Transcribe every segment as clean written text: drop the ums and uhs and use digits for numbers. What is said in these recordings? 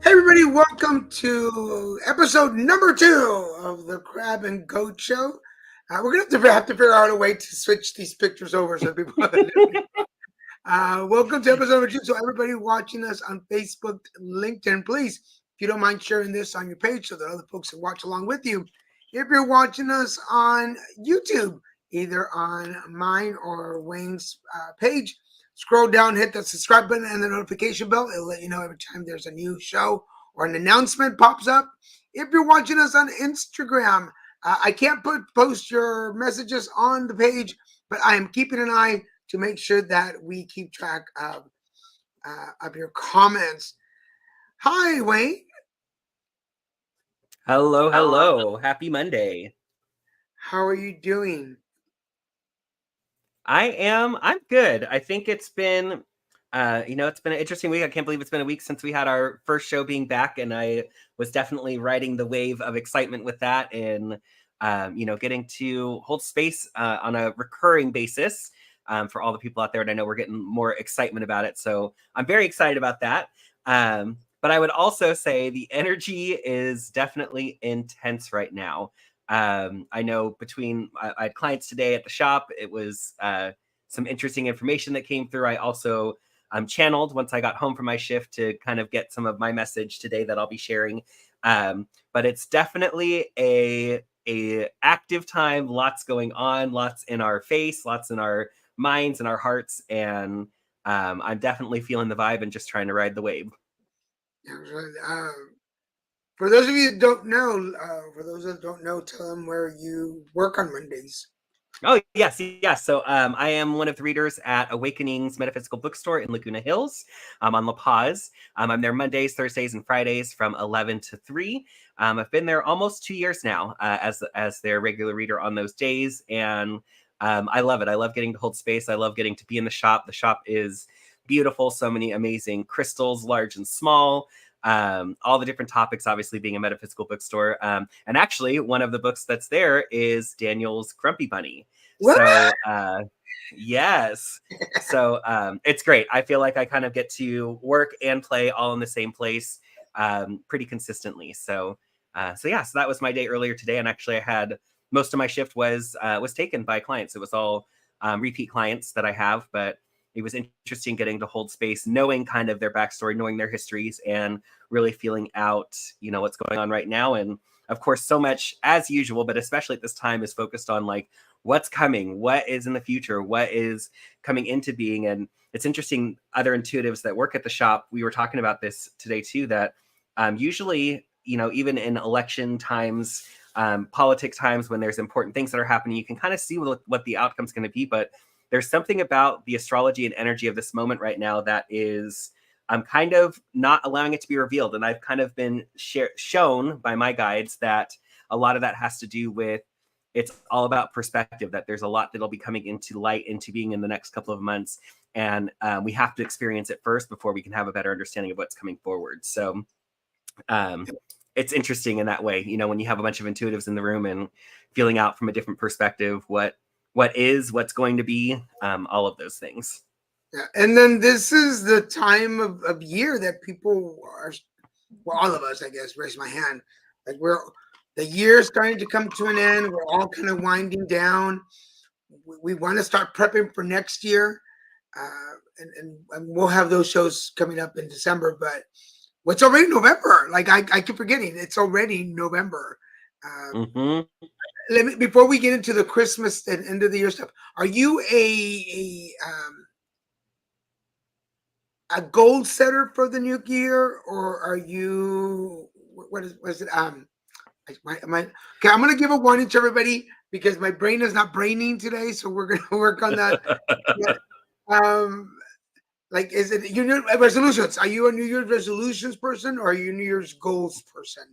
Hey everybody, welcome to episode number 2 of the Crab and Goat Show. We're going to have to figure out a way to switch these pictures over so people. Welcome to episode number 2. So everybody watching us on Facebook, LinkedIn, please, if you don't mind sharing this on your page so that other folks can watch along with you. If you're watching us on YouTube, either on mine or Wayne's page, scroll down, hit the subscribe button and the notification bell. It'll let you know every time there's a new show or an announcement pops up. If you're watching us on Instagram, I can't post your messages on the page, but I am keeping an eye to make sure that we keep track of your comments. Hi, Wayne. Hello. Happy Monday. How are you doing? I'm good. I think it's been, it's been an interesting week. I can't believe it's been a week since we had our first show being back, and I was definitely riding the wave of excitement with that and, getting to hold space on a recurring basis for all the people out there. And I know we're getting more excitement about it. So I'm very excited about that. But I would also say the energy is definitely intense right now. I know I had clients today at the shop. It was some interesting information that came through. I also channeled once I got home from my shift to kind of get some of my message today that I'll be sharing. But it's definitely a active time, lots going on, lots in our face, lots in our minds and our hearts. And I'm definitely feeling the vibe and just trying to ride the wave. For those of you that don't know, tell them where you work on Mondays. Oh, yes. So I am one of the readers at Awakening's Metaphysical Bookstore in Laguna Hills on La Paz. I'm there Mondays, Thursdays, and Fridays from 11 to 3. I've been there almost 2 years now as their regular reader on those days, and I love it. I love getting to hold space. I love getting to be in the shop. The shop is beautiful. So many amazing crystals, large and small. All the different topics, obviously being a metaphysical bookstore. And actually, one of the books that's there is Daniel's Grumpy Bunny. What? So, yes. So it's great. I feel like I kind of get to work and play all in the same place pretty consistently. So that was my day earlier today. And actually, I had most of my shift was taken by clients. It was all repeat clients that I have, but it was interesting getting to hold space, knowing kind of their backstory, knowing their histories, and really feeling out, what's going on right now. And of course, so much as usual, but especially at this time, is focused on like what's coming, what is in the future, what is coming into being. And it's interesting, other intuitives that work at the shop, we were talking about this today too, that usually, even in election times, politics times, when there's important things that are happening, you can kind of see what the outcome's going to be. But there's something about the astrology and energy of this moment right now that is kind of not allowing it to be revealed. And I've kind of been shown by my guides that a lot of that has to do with, it's all about perspective, that there's a lot that'll be coming into light, into being in the next couple of months. And we have to experience it first before we can have a better understanding of what's coming forward. So it's interesting in that way, when you have a bunch of intuitives in the room and feeling out from a different perspective, what's going to be, all of those things. Yeah. And then this is the time of year that people are, well, all of us, I guess, raise my hand. Like the year is starting to come to an end. We're all kind of winding down. We want to start prepping for next year. And we'll have those shows coming up in December, but it's already November. Like I keep forgetting, it's already November. Before we get into the Christmas and end of the year stuff, are you a goal setter for the new year, or are you what is it? Okay, I'm gonna give a warning to everybody because my brain is not braining today, so we're gonna work on that. Like, is it New Year's resolutions? Are you a New Year's resolutions person, or are you a New Year's goals person?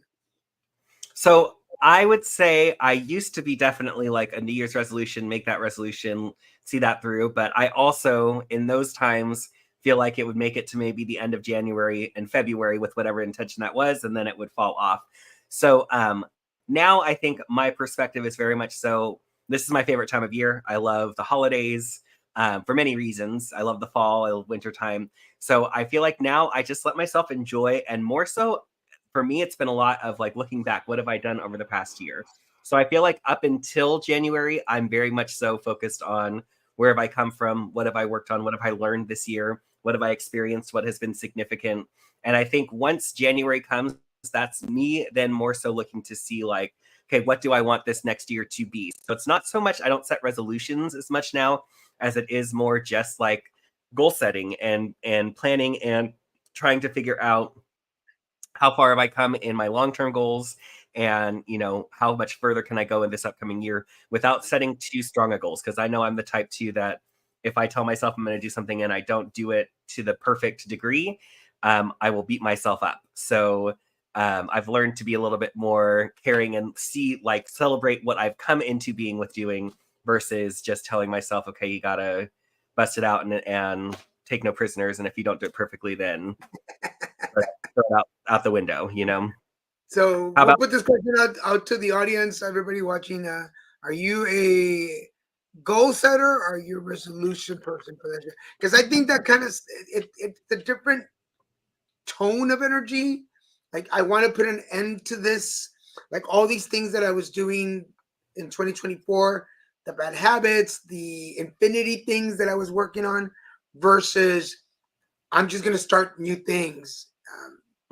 So I would say I used to be definitely like a New Year's resolution, make that resolution, see that through. But I also, in those times, feel like it would make it to maybe the end of January and February with whatever intention that was, and then it would fall off. So now I think my perspective is very much so, this is my favorite time of year. I love the holidays. for many reasons. I love the fall, I love wintertime. So I feel like now I just let myself enjoy, and more so for me, it's been a lot of like looking back, what have I done over the past year? So I feel like up until January, I'm very much so focused on where have I come from? What have I worked on? What have I learned this year? What have I experienced? What has been significant? And I think once January comes, that's me then more so looking to see like, okay, what do I want this next year to be? So it's not so much, I don't set resolutions as much now as it is more just like goal setting and planning and trying to figure out how far have I come in my long-term goals, and how much further can I go in this upcoming year without setting too strong a goals, because I know I'm the type too that if I tell myself I'm going to do something and I don't do it to the perfect degree, I will beat myself up. So I've learned to be a little bit more caring and celebrate what I've come into being with doing versus just telling myself, okay, you gotta bust it out and take no prisoners, and if you don't do it perfectly, then throw it out the window, So How we'll about put this question out to the audience, everybody watching. Are you a goal setter or are you a resolution person for that year? Because I think that kind of it's a different tone of energy. Like I want to put an end to this, like all these things that I was doing in 2024, the bad habits, the infinity things that I was working on, versus I'm just going to start new things.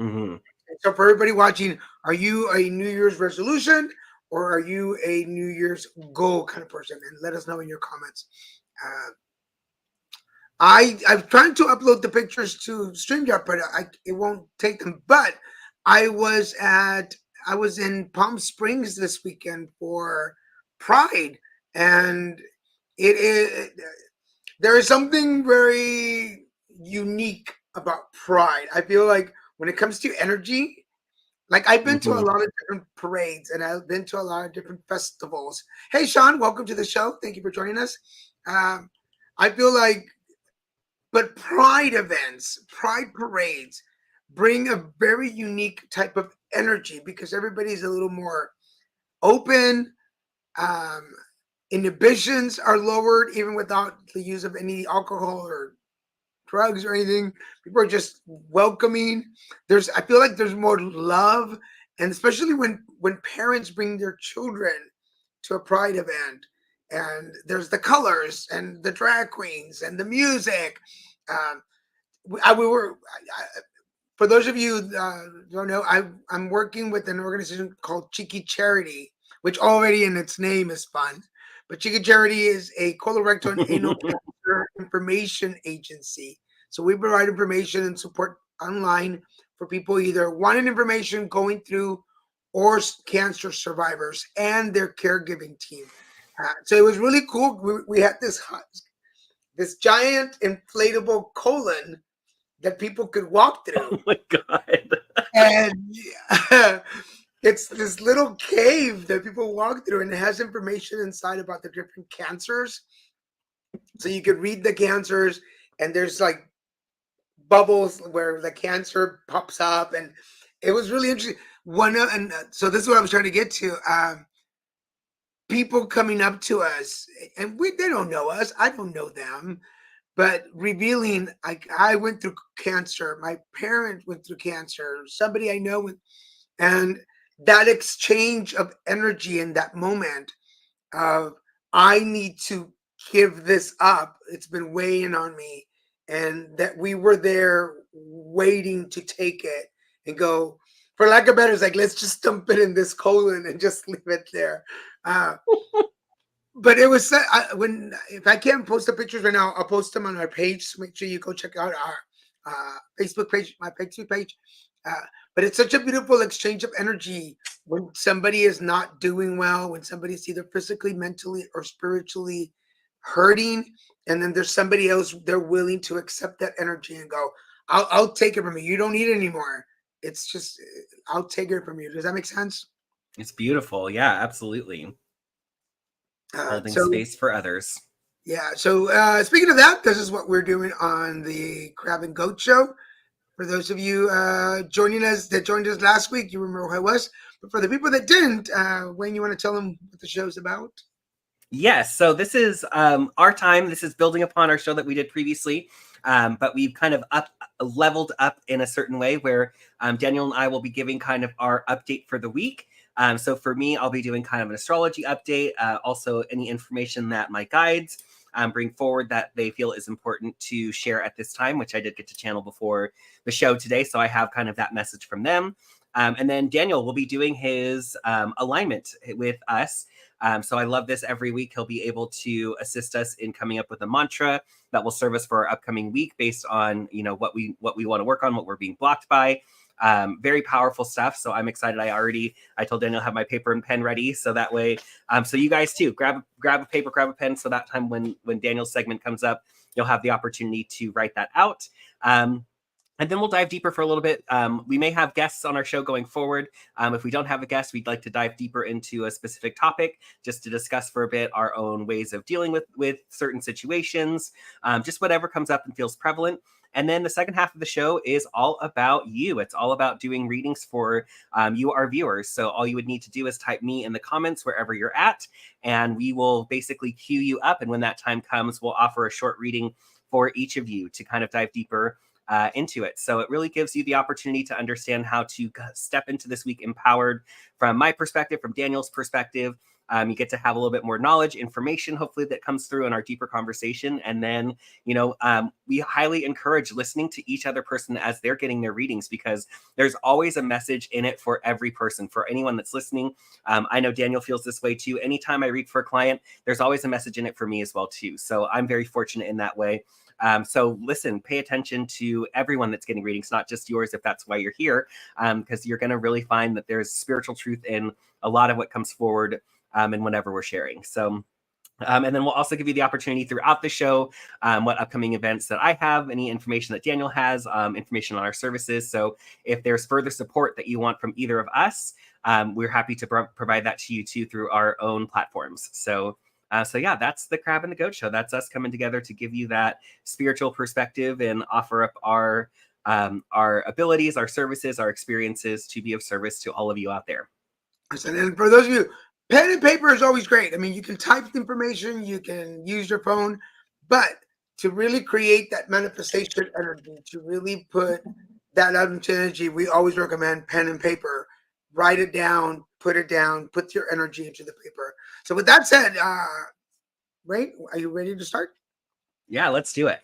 Mhm. So for everybody watching, are you a New Year's resolution or are you a New Year's goal kind of person? And let us know in your comments. I'm trying to upload the pictures to StreamYard, but it won't take them. But I was in Palm Springs this weekend for Pride, and it is there is something very unique about Pride. I feel like when it comes to energy, like I've been to a Mhm. lot of different parades and I've been to a lot of different festivals. Hey, Sean, welcome to the show. Thank you for joining us. I feel like, but pride events, pride parades bring a very unique type of energy because everybody's a little more open. Um, Inhibitions are lowered even without the use of any alcohol or drugs or anything. People are just welcoming. I feel like there's more love, and especially when parents bring their children to a pride event, and there's the colors and the drag queens and the music. Um, we were. For those of you don't know, I'm working with an organization called Cheeky Charity, which already in its name is fun. But Cheeky Charity is a colorectal and anal cancer information agency. So we provide information and support online for people either wanting information, going through, or cancer survivors and their caregiving team. So it was really cool. We had this giant inflatable colon that people could walk through. Oh my god. And it's this little cave that people walk through, and it has information inside about the different cancers. So you could read the cancers, and there's like bubbles where the cancer pops up, and it was really interesting. So this is what I was trying to get to. People coming up to us, and they don't know us. I don't know them, but revealing like I went through cancer, my parent went through cancer, somebody I know went, and that exchange of energy in that moment of I need to give this up. It's been weighing on me, and that we were there waiting to take it and go. For lack of better, it's like let's just dump it in this colon and just leave it there. Uh, but it was when if I can't post the pictures right now, I'll post them on our page. So make sure you go check out our Facebook page, my Facebook page. Uh, but it's such a beautiful exchange of energy when somebody is not doing well, when somebody's either physically, mentally, or spiritually hurting, and then there's somebody else they're willing to accept that energy and go, "I'll take it from you. You don't need it anymore. It's just I'll take it from you." Does that make sense? It's beautiful. Yeah, absolutely. Holding So space for others. yeah. So speaking of that, this is what we're doing on the Crab and Goat Show. For those of you joining us that joined us last week, you remember who I was. But for the people that didn't, Wayne, you want to tell them what the show's about? Yes, so this is our time. This is building upon our show that we did previously, but we've kind of leveled up in a certain way where Daniel and I will be giving kind of our update for the week. So for me, I'll be doing kind of an astrology update, also any information that my guides bring forward that they feel is important to share at this time, which I did get to channel before the show today. So I have kind of that message from them. And then Daniel will be doing his alignment with us. So I love this. Every week he'll be able to assist us in coming up with a mantra that will serve us for our upcoming week based on what we want to work on, what we're being blocked by. Very powerful stuff. So I'm excited. I told Daniel I have my paper and pen ready, so that way, so you guys too, grab a paper, grab a pen, so that time when Daniel's segment comes up, you'll have the opportunity to write that out. And then we'll dive deeper for a little bit. We may have guests on our show going forward. If we don't have a guest, we'd like to dive deeper into a specific topic just to discuss for a bit our own ways of dealing with certain situations, just whatever comes up and feels prevalent. And then the second half of the show is all about you. It's all about doing readings for you, our viewers. So all you would need to do is type me in the comments wherever you're at, and we will basically queue you up. And when that time comes, we'll offer a short reading for each of you to kind of dive deeper into it. So it really gives you the opportunity to understand how to step into this week empowered from my perspective, from Daniel's perspective. You get to have a little bit more knowledge, information, hopefully, that comes through in our deeper conversation. And then, we highly encourage listening to each other person as they're getting their readings, because there's always a message in it for every person, for anyone that's listening. I know Daniel feels this way too. Anytime I read for a client, there's always a message in it for me as well too. So I'm very fortunate in that way. So listen, pay attention to everyone that's getting readings, not just yours, if that's why you're here, because you're going to really find that there's spiritual truth in a lot of what comes forward and whenever we're sharing. So, and then we'll also give you the opportunity throughout the show, what upcoming events that I have, any information that Daniel has, information on our services. So if there's further support that you want from either of us, we're happy to provide that to you too through our own platforms. So yeah, that's the Crab and the Goat Show. That's us coming together to give you that spiritual perspective and offer up our abilities, our services, our experiences to be of service to all of you out there. And for those of you, pen and paper is always great. I mean, you can type the information, you can use your phone, but to really create that manifestation energy, to really put that out into energy, we always recommend pen and paper. Write it down, put your energy into the paper. So with that said, Ray, are you ready to start? Yeah, let's do it.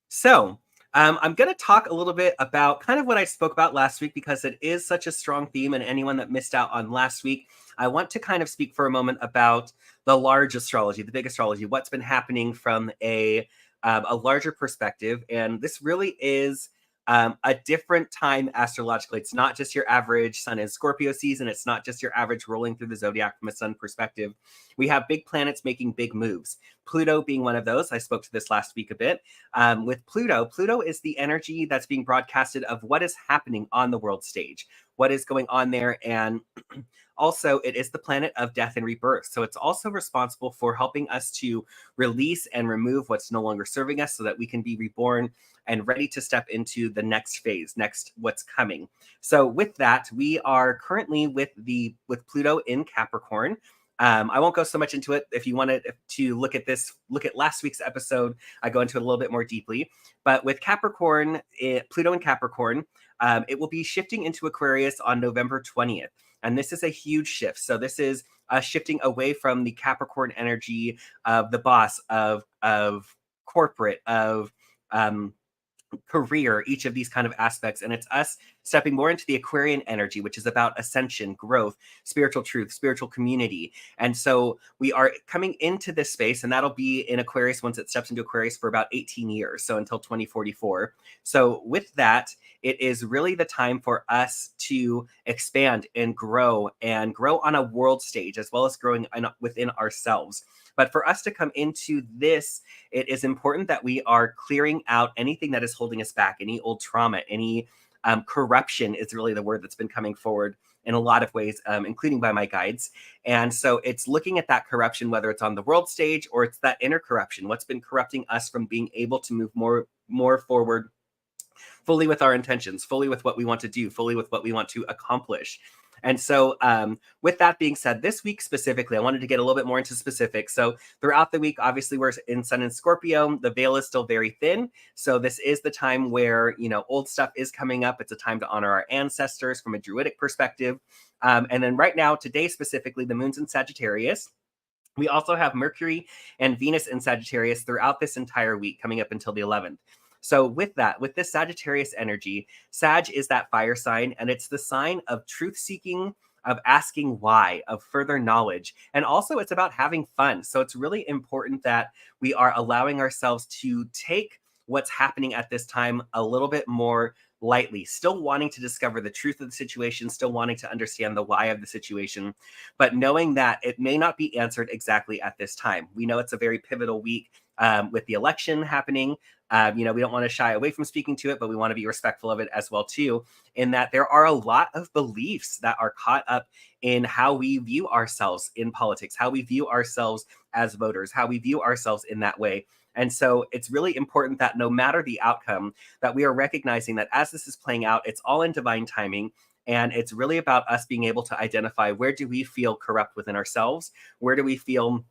So I'm going to talk a little bit about kind of what I spoke about last week, because it is such a strong theme, and anyone that missed out on last week, I want to kind of speak for a moment about the large astrology, the big astrology, what's been happening from a larger perspective. And this really is a different time astrologically. It's not just your average Sun and Scorpio season. It's not just your average rolling through the zodiac from a Sun perspective. We have big planets making big moves. Pluto being one of those. I spoke to this last week a bit. With Pluto, Pluto is the energy that's being broadcasted of what is happening on the world stage, what is going on there. And also, it is the planet of death and rebirth. So it's also responsible for helping us to release and remove what's no longer serving us so that we can be reborn and ready to step into the next phase, next what's coming. So with that, we are currently with Pluto in Capricorn. I won't go so much into it. If you wanted to look at last week's episode, I go into it a little bit more deeply. But with Capricorn, Pluto in Capricorn, it will be shifting into Aquarius on November 20th. And this is a huge shift. So this is shifting away from the Capricorn energy of the boss, of corporate, of career, each of these kind of aspects. And it's us stepping more into the Aquarian energy, which is about ascension, growth, spiritual truth, spiritual community. And so we are coming into this space, and that'll be in Aquarius once it steps into Aquarius for about 18 years, so until 2044. So with that, it is really the time for us to expand and grow on a world stage, as well as growing within ourselves. But for us to come into this, it is important that we are clearing out anything that is holding us back, any old trauma, any corruption is really the word that's been coming forward in a lot of ways, including by my guides. And so it's looking at that corruption, whether it's on the world stage or it's that inner corruption, what's been corrupting us from being able to move more forward fully with our intentions, fully with what we want to do, fully with what we want to accomplish. And so, with that being said, this week specifically, I wanted to get a little bit more into specifics. So, throughout the week, obviously, we're in Sun and Scorpio. The veil is still very thin. So, this is the time where, old stuff is coming up. It's a time to honor our ancestors from a Druidic perspective. And then, right now, today specifically, the moon's in Sagittarius. We also have Mercury and Venus in Sagittarius throughout this entire week, coming up until the 11th. So with that, with this Sagittarius energy, Sag is that fire sign, and it's the sign of truth-seeking, of asking why, of further knowledge. And also it's about having fun. So it's really important that we are allowing ourselves to take what's happening at this time a little bit more lightly, still wanting to discover the truth of the situation, still wanting to understand the why of the situation, but knowing that it may not be answered exactly at this time. We know it's a very pivotal week with the election happening. We don't want to shy away from speaking to it, but we want to be respectful of it as well too, in that there are a lot of beliefs that are caught up in how we view ourselves in politics, how we view ourselves as voters, how we view ourselves in that way. And so it's really important that no matter the outcome, that we are recognizing that as this is playing out, it's all in divine timing. And it's really about us being able to identify, where do we feel corrupt within ourselves? Where do we feel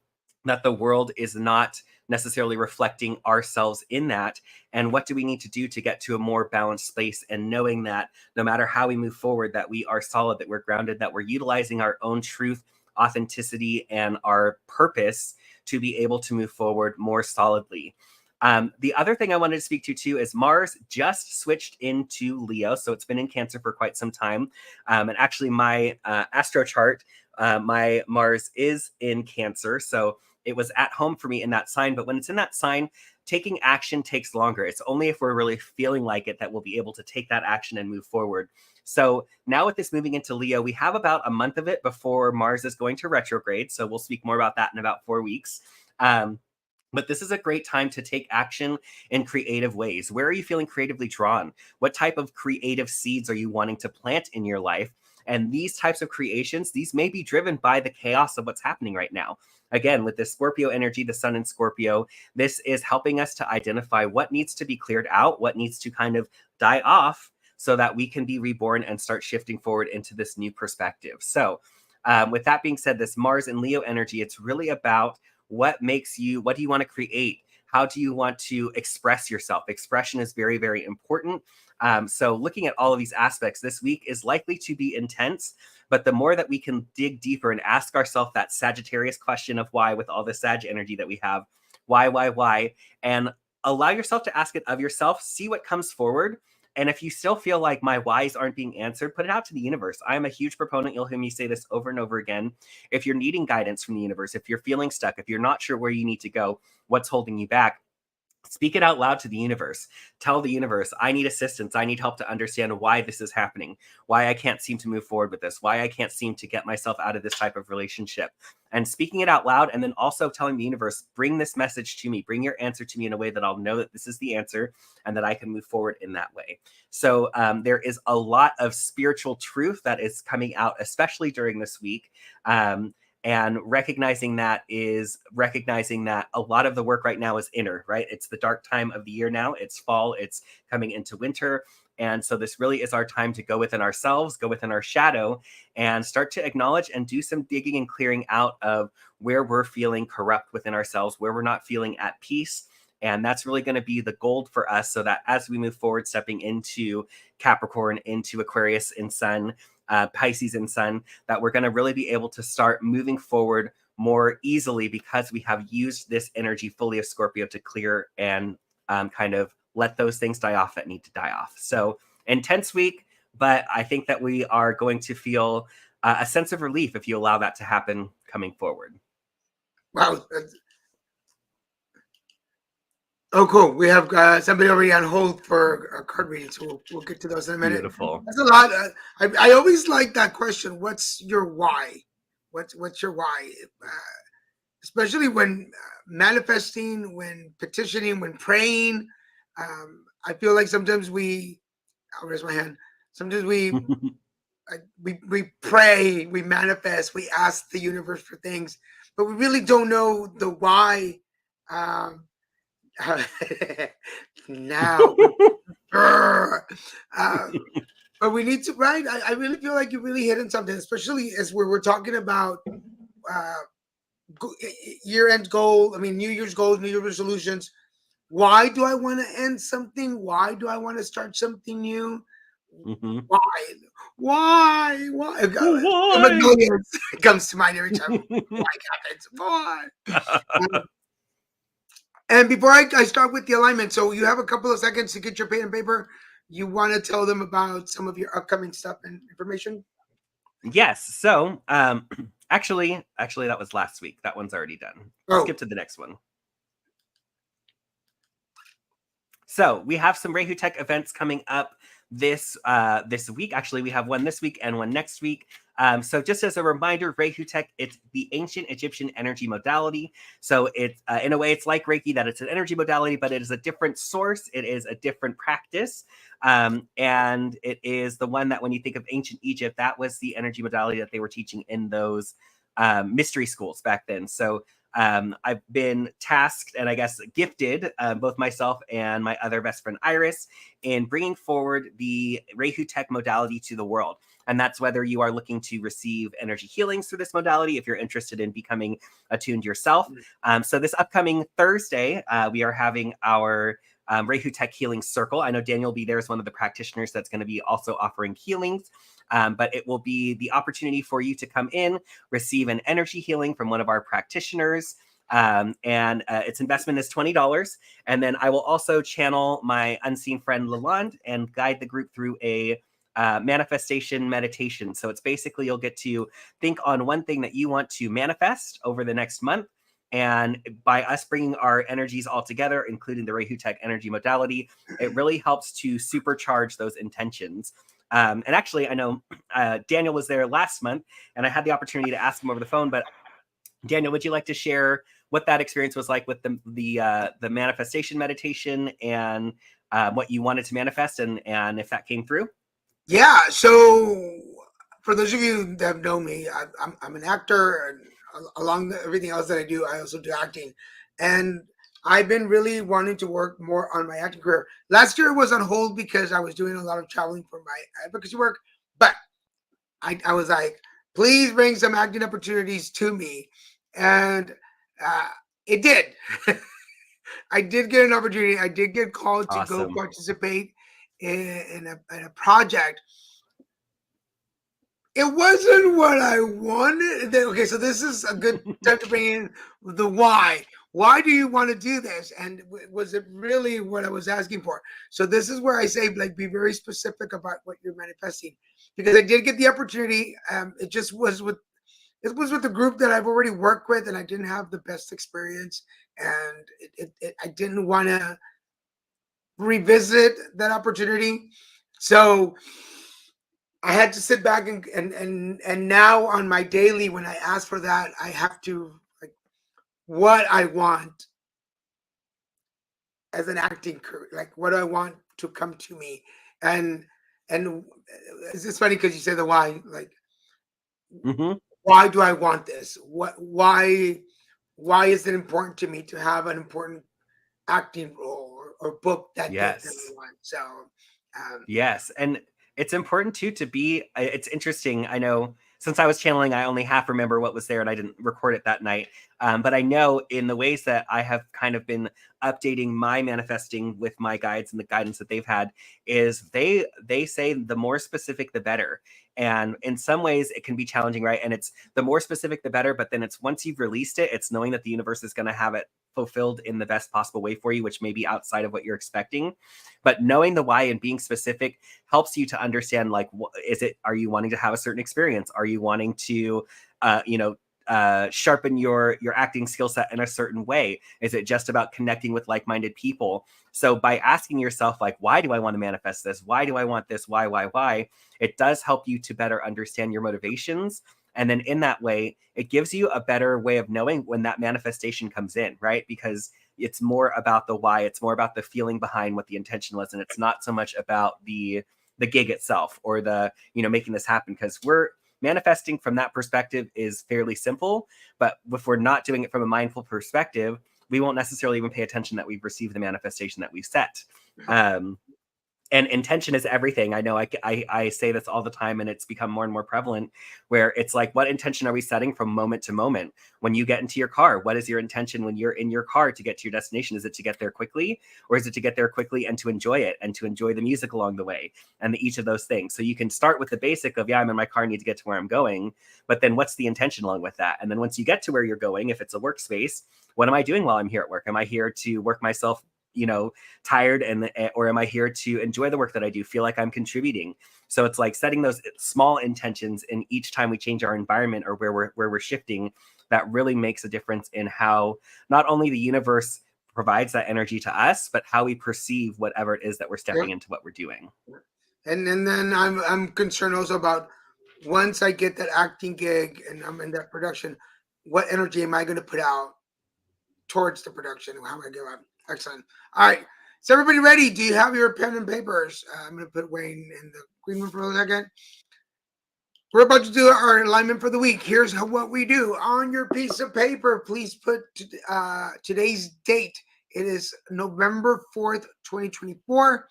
that the world is not necessarily reflecting ourselves in that? And what do we need to do to get to a more balanced space? And knowing that no matter how we move forward, that we are solid, that we're grounded, that we're utilizing our own truth, authenticity, and our purpose to be able to move forward more solidly. The other thing I wanted to speak to too is Mars just switched into Leo. So it's been in Cancer for quite some time. And actually my astro chart, my Mars is in Cancer. So it was at home for me in that sign. But when it's in that sign, taking action takes longer. It's only if we're really feeling like it that we'll be able to take that action and move forward. So now with this moving into Leo, we have about a month of it before Mars is going to retrograde. So we'll speak more about that in about 4 weeks. But this is a great time to take action in creative ways. Where are you feeling creatively drawn? What type of creative seeds are you wanting to plant in your life? And these types of creations, these may be driven by the chaos of what's happening right now. Again, with this Scorpio energy, the sun in Scorpio, this is helping us to identify what needs to be cleared out, what needs to kind of die off, so that we can be reborn and start shifting forward into this new perspective. So with that being said, this Mars and Leo energy, it's really about what do you want to create? How do you want to express yourself? Expression is very, very important. So looking at all of these aspects, this week is likely to be intense, but the more that we can dig deeper and ask ourselves that Sagittarius question of why, with all the Sag energy that we have, why, and allow yourself to ask it of yourself, see what comes forward. And if you still feel like my whys aren't being answered, put it out to the universe. I am a huge proponent. You'll hear me say this over and over again. If you're needing guidance from the universe, if you're feeling stuck, if you're not sure where you need to go, what's holding you back, speak it out loud to the universe. Tell the universe, I need assistance. I need help to understand why this is happening, why I can't seem to move forward with this, why I can't seem to get myself out of this type of relationship. And speaking it out loud, and then also telling the universe, bring this message to me, bring your answer to me in a way that I'll know that this is the answer and that I can move forward in that way. So there is a lot of spiritual truth that is coming out, especially during this week. And recognizing that a lot of the work right now is inner, right? It's the dark time of the year now. It's fall, it's coming into winter. And so this really is our time to go within ourselves, go within our shadow, and start to acknowledge and do some digging and clearing out of where we're feeling corrupt within ourselves, where we're not feeling at peace. And that's really going to be the gold for us, so that as we move forward, stepping into Capricorn, into Aquarius in Sun, Pisces in Sun, that we're going to really be able to start moving forward more easily, because we have used this energy fully of Scorpio to clear and kind of let those things die off that need to die off. So intense week, but I think that we are going to feel a sense of relief if you allow that to happen coming forward. Wow. Oh, cool. We have somebody already on hold for a card reading, so we'll get to those in a minute. Beautiful. That's a lot. I always like that question. What's your why? What's your why? Especially when manifesting, when petitioning, when praying. I feel like sometimes I'll raise my hand. Sometimes we pray, we manifest, we ask the universe for things, but we really don't know the why. Now, But we need to, right? I really feel like you really hit on something, especially as we're talking about uh, year-end goal. I mean, New Year's goals, New Year's resolutions. Why do I want to end something? Why do I want to start something new? Mm-hmm. Why? Why? Why? Magnolia comes to mind every time. Why happens? Why? Um, and before I start with the alignment, so you have a couple of seconds to get your pen and paper. You want to tell them about some of your upcoming stuff and information? Yes. So, actually, that was last week. That one's already done. Oh, Skip to the next one. So we have some Rehu Tech events coming up this week. Actually, we have one this week and one next week. So just as a reminder, Rehu Tech, it's the ancient Egyptian energy modality. So it's in a way, it's like Reiki, that it's an energy modality, but it is a different source. It is a different practice. And it is the one that when you think of ancient Egypt, that was the energy modality that they were teaching in those mystery schools back then. So I've been tasked and I guess gifted, both myself and my other best friend Iris, in bringing forward the Rehu Tech modality to the world. And that's whether you are looking to receive energy healings through this modality, if you're interested in becoming attuned yourself. So this upcoming Thursday, we are having our Rehu Tech Healing Circle. I know Daniel will be there as one of the practitioners that's going to be also offering healings. But it will be the opportunity for you to come in, receive an energy healing from one of our practitioners. And its investment is $20. And then I will also channel my unseen friend Lalonde and guide the group through a manifestation meditation. So it's basically you'll get to think on one thing that you want to manifest over the next month. And by us bringing our energies all together, including the Rehu Tech energy modality, it really helps to supercharge those intentions. And actually, I know Daniel was there last month, and I had the opportunity to ask him over the phone. But Daniel, would you like to share what that experience was like with the manifestation meditation and what you wanted to manifest, and if that came through? yeah. So for those of you that know me, I'm an actor, and along everything else that I do, I also do acting. And I've been really wanting to work more on my acting career. Last year was on hold because I was doing a lot of traveling for my advocacy work. But I was like, please bring some acting opportunities to me. And uh, it did. I did get an opportunity. I did get called to go Awesome. participate in a project. It wasn't what I wanted. Okay, so this is a good time to bring in the why. Why do you want to do this? And was it really what I was asking for? So this is where I say, like, be very specific about what you're manifesting, because I did get the opportunity. It just was with the group that I've already worked with, and I didn't have the best experience, and I didn't want to revisit that opportunity. So I had to sit back and now on my daily, when I ask for that, I have to, like, what I want as an acting career, like what I want to come to me. And it's just funny because you say the why, like, Mm-hmm. why do I want this? Why is it important to me to have an important acting role or book that I Yes. want? So Yes, and it's important too to be. It's interesting. I know since I was channeling, I only half remember what was there, and I didn't record it that night. But I know in the ways that I have kind of been updating my manifesting with my guides and the guidance that they've had is they say the more specific the better. And in some ways it can be challenging, right? And it's the more specific the better. But then it's once you've released it, it's knowing that the universe is going to have it fulfilled in the best possible way for you, which may be outside of what you're expecting. But knowing the why and being specific helps you to understand, like, is it, are you wanting to have a certain experience? Are you wanting to sharpen your acting skill set in a certain way? Is it just about connecting with like-minded people? So by asking yourself, like, why do I want to manifest this? Why do I want this? Why? It does help you to better understand your motivations. And then in that way, it gives you a better way of knowing when that manifestation comes in, right? Because it's more about the why, it's more about the feeling behind what the intention was, and it's not so much about the gig itself or the making this happen, because we're manifesting from that perspective is fairly simple. But if we're not doing it from a mindful perspective, we won't necessarily even pay attention that we've received the manifestation that we've set. And intention is everything. I know I say this all the time, and it's become more and more prevalent, where it's like, what intention are we setting from moment to moment? When you get into your car, what is your intention when you're in your car to get to your destination? Is it to get there quickly, or is it to get there quickly and to enjoy it and to enjoy the music along the way, and each of those things? So you can start with the basic of, yeah, I'm in my car, I need to get to where I'm going, but then what's the intention along with that? And then once you get to where you're going, if it's a workspace, what am I doing while I'm here at work? Am I here to work myself, tired, or am I here to enjoy the work that I do, feel like I'm contributing? So it's like setting those small intentions, and each time we change our environment or where we're shifting, that really makes a difference in how not only the universe provides that energy to us, but how we perceive whatever it is that we're stepping into what we're doing. And then I'm concerned also about, once I get that acting gig and I'm in that production, what energy am I going to put out towards the production? How am I going to? Excellent. All right. Is everybody ready? Do you have your pen and papers? I'm going to put Wayne in the green room for a second. We're about to do our alignment for the week. Here's what we do. On your piece of paper, please put today's date. It is November 4th, 2024.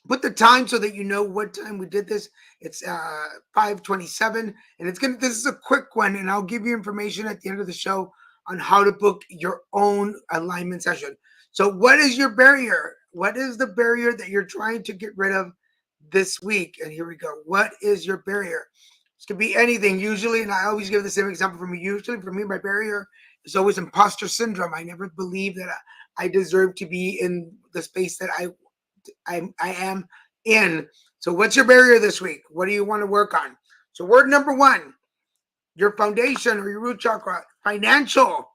Put the time so that you know what time we did this. It's 5:27, and this is a quick one, and I'll give you information at the end of the show on how to book your own alignment session. So what is your barrier? What is the barrier that you're trying to get rid of this week? And here we go. What is your barrier? This could be anything. Usually, and I always give the same example for me. Usually for me, my barrier is always imposter syndrome. I never believe that I deserve to be in the space that I am in. So what's your barrier this week? What do you want to work on? So word number one, your foundation or your root chakra, financial.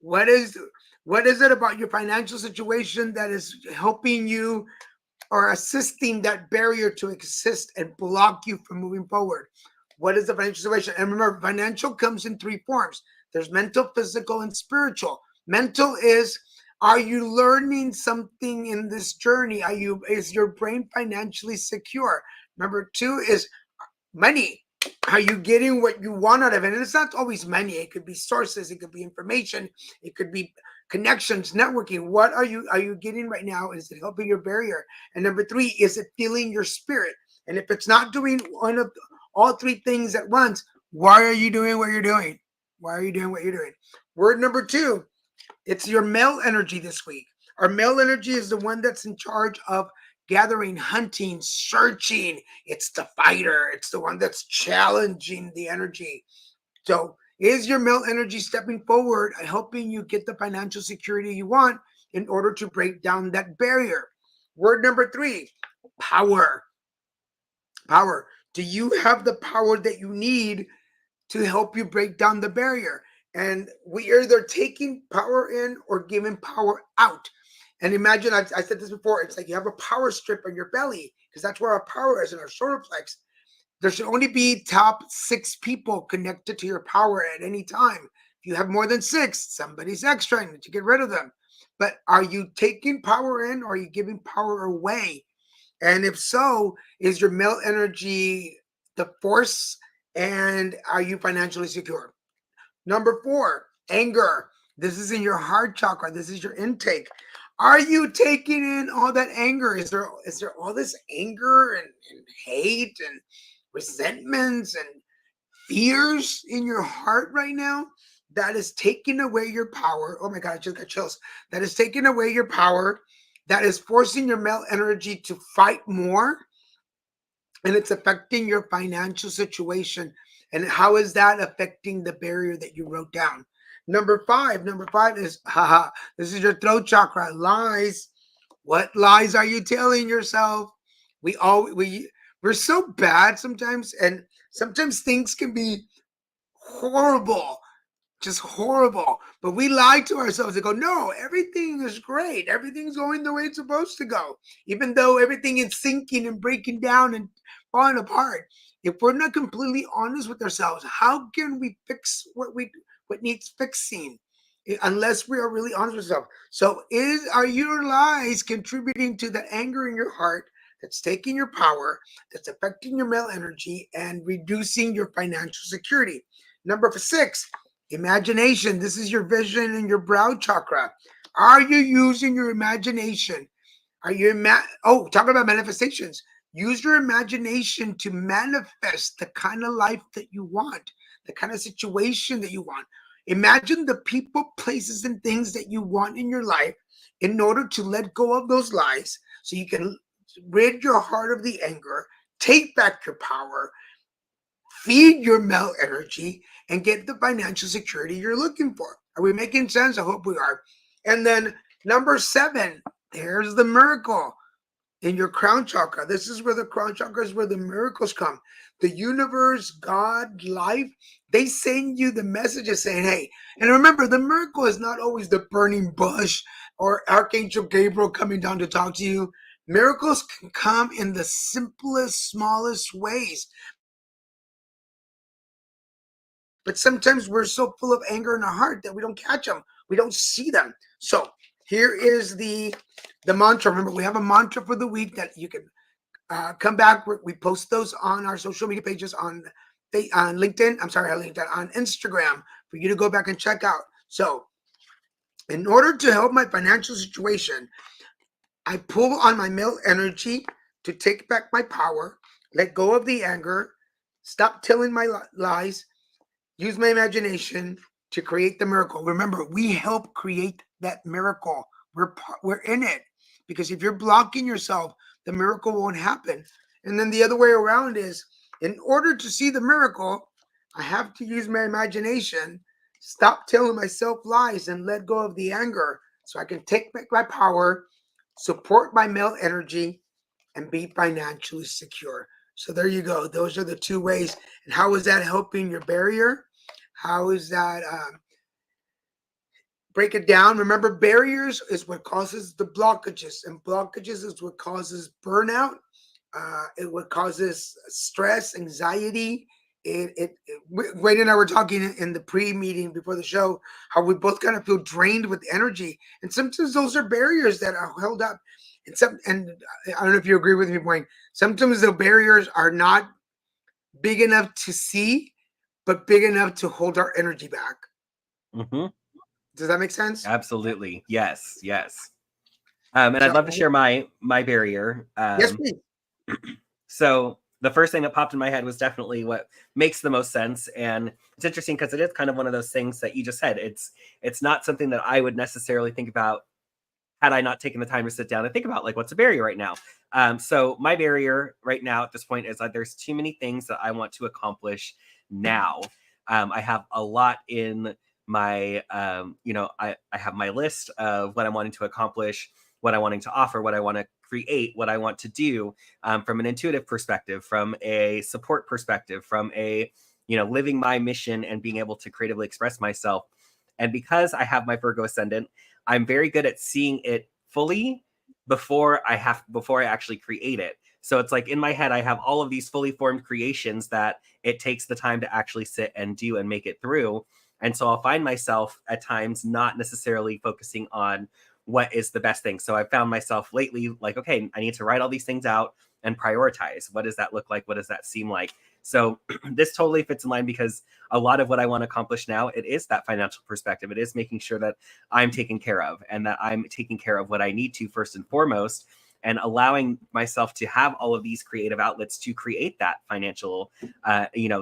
What is it about your financial situation that is helping you or assisting that barrier to exist and block you from moving forward? What is the financial situation? And remember, financial comes in three forms. There's mental, physical, and spiritual. Mental is, are you learning something in this journey? Is your brain financially secure? Number two is money. Are you getting what you want out of it? And it's not always money. It could be sources. It could be information. It could be connections, networking. What are you getting right now? Is it helping your barrier? And number three, is it feeling your spirit? And if it's not doing one of all three things at once, why are you doing what you're doing? Why are you doing what you're doing? Word number two, it's your male energy this week. Our male energy is the one that's in charge of gathering, hunting, searching. It's the fighter. It's the one that's challenging the energy. So is your male energy stepping forward, helping you get the financial security you want in order to break down that barrier? Word number three, power. Power. Do you have the power that you need to help you break down the barrier? And we are either taking power in or giving power out. And imagine, I said this before, it's like you have a power strip on your belly, because that's where our power is, in our solar plex. There should only be top 6 people connected to your power at any time. If you have more than 6, somebody's extra, and to get rid of them. But are you taking power in, or are you giving power away? And if so, is your male energy the force, and are you financially secure? Number 4, anger. This is in your heart chakra. This is your intake. Are you taking in all that anger? Is there all this anger and hate and resentments and fears in your heart right now that is taking away your power? Oh my God, I just got chills. That is taking away your power. That is forcing your male energy to fight more. And it's affecting your financial situation. And how is that affecting the barrier that you wrote down? Number five is, this is your throat chakra. Lies. What lies are you telling yourself? We're so bad sometimes, and sometimes things can be horrible, just horrible. But we lie to ourselves and go, no, everything is great. Everything's going the way it's supposed to go. Even though everything is sinking and breaking down and falling apart. If we're not completely honest with ourselves, how can we fix what needs fixing? Unless we are really honest with ourselves. So are your lies contributing to the anger in your heart that's taking your power, that's affecting your male energy and reducing your financial security? Number 6, imagination. This is your vision and your brow chakra. Are you using your imagination? Are you talking about manifestations? Use your imagination to manifest the kind of life that you want, the kind of situation that you want. Imagine the people, places, and things that you want in your life in order to let go of those lies so you can rid your heart of the anger, take back your power, feed your male energy, and get the financial security you're looking for. Are we making sense? I hope we are. And then number 7, there's the miracle in your crown chakra. This is where the crown chakra is where the miracles come. The universe, God, life, they send you the messages saying, hey, and remember, the miracle is not always the burning bush or Archangel Gabriel coming down to talk to you. Miracles can come in the simplest, smallest ways. But sometimes we're so full of anger in our heart that we don't catch them. We don't see them. So here is the mantra. Remember, we have a mantra for the week that you can come back. We post those on our social media pages on LinkedIn. I'm sorry, on Instagram for you to go back and check out. So in order to help my financial situation, I pull on my male energy to take back my power, let go of the anger, stop telling my lies, use my imagination to create the miracle. Remember, we help create that miracle. We're in it, because if you're blocking yourself, the miracle won't happen. And then the other way around is, in order to see the miracle, I have to use my imagination, stop telling myself lies, and let go of the anger so I can take back my power, support my male energy, and be financially secure. So there you go. Those are the 2 ways. And how is that helping your barrier? How is that? Break it down. Remember, barriers is what causes the blockages, and blockages is what causes burnout. It what causes stress, anxiety. Wade and I were talking in the pre-meeting before the show how we both kind of feel drained with energy, and sometimes those are barriers that are held up. And I don't know if you agree with me, Wayne. Sometimes the barriers are not big enough to see, but big enough to hold our energy back. Mm-hmm. Does that make sense? Absolutely. Yes. Yes. And So, I'd love to share my barrier. yes, please. So the first thing that popped in my head was definitely what makes the most sense. And it's interesting because it is kind of one of those things that you just said. It's not something that I would necessarily think about had I not taken the time to sit down and think about, like, what's a barrier right now. So my barrier right now at this point is that there's too many things that I want to accomplish now. I have a lot in my, I have my list of what I'm wanting to accomplish, what I'm wanting to offer, what I want to create, what I want to do, from an intuitive perspective, from a support perspective, from a, living my mission and being able to creatively express myself. And because I have my Virgo ascendant, I'm very good at seeing it fully before I actually create it. So it's like in my head, I have all of these fully formed creations that it takes the time to actually sit and do and make it through. And so I'll find myself at times not necessarily focusing on what is the best thing. So I've found myself lately like, okay, I need to write all these things out and prioritize. What does that look like? What does that seem like? So this totally fits in line because a lot of what I want to accomplish now, it is that financial perspective. It is making sure that I'm taken care of and that I'm taking care of what I need to first and foremost, and allowing myself to have all of these creative outlets to create that financial,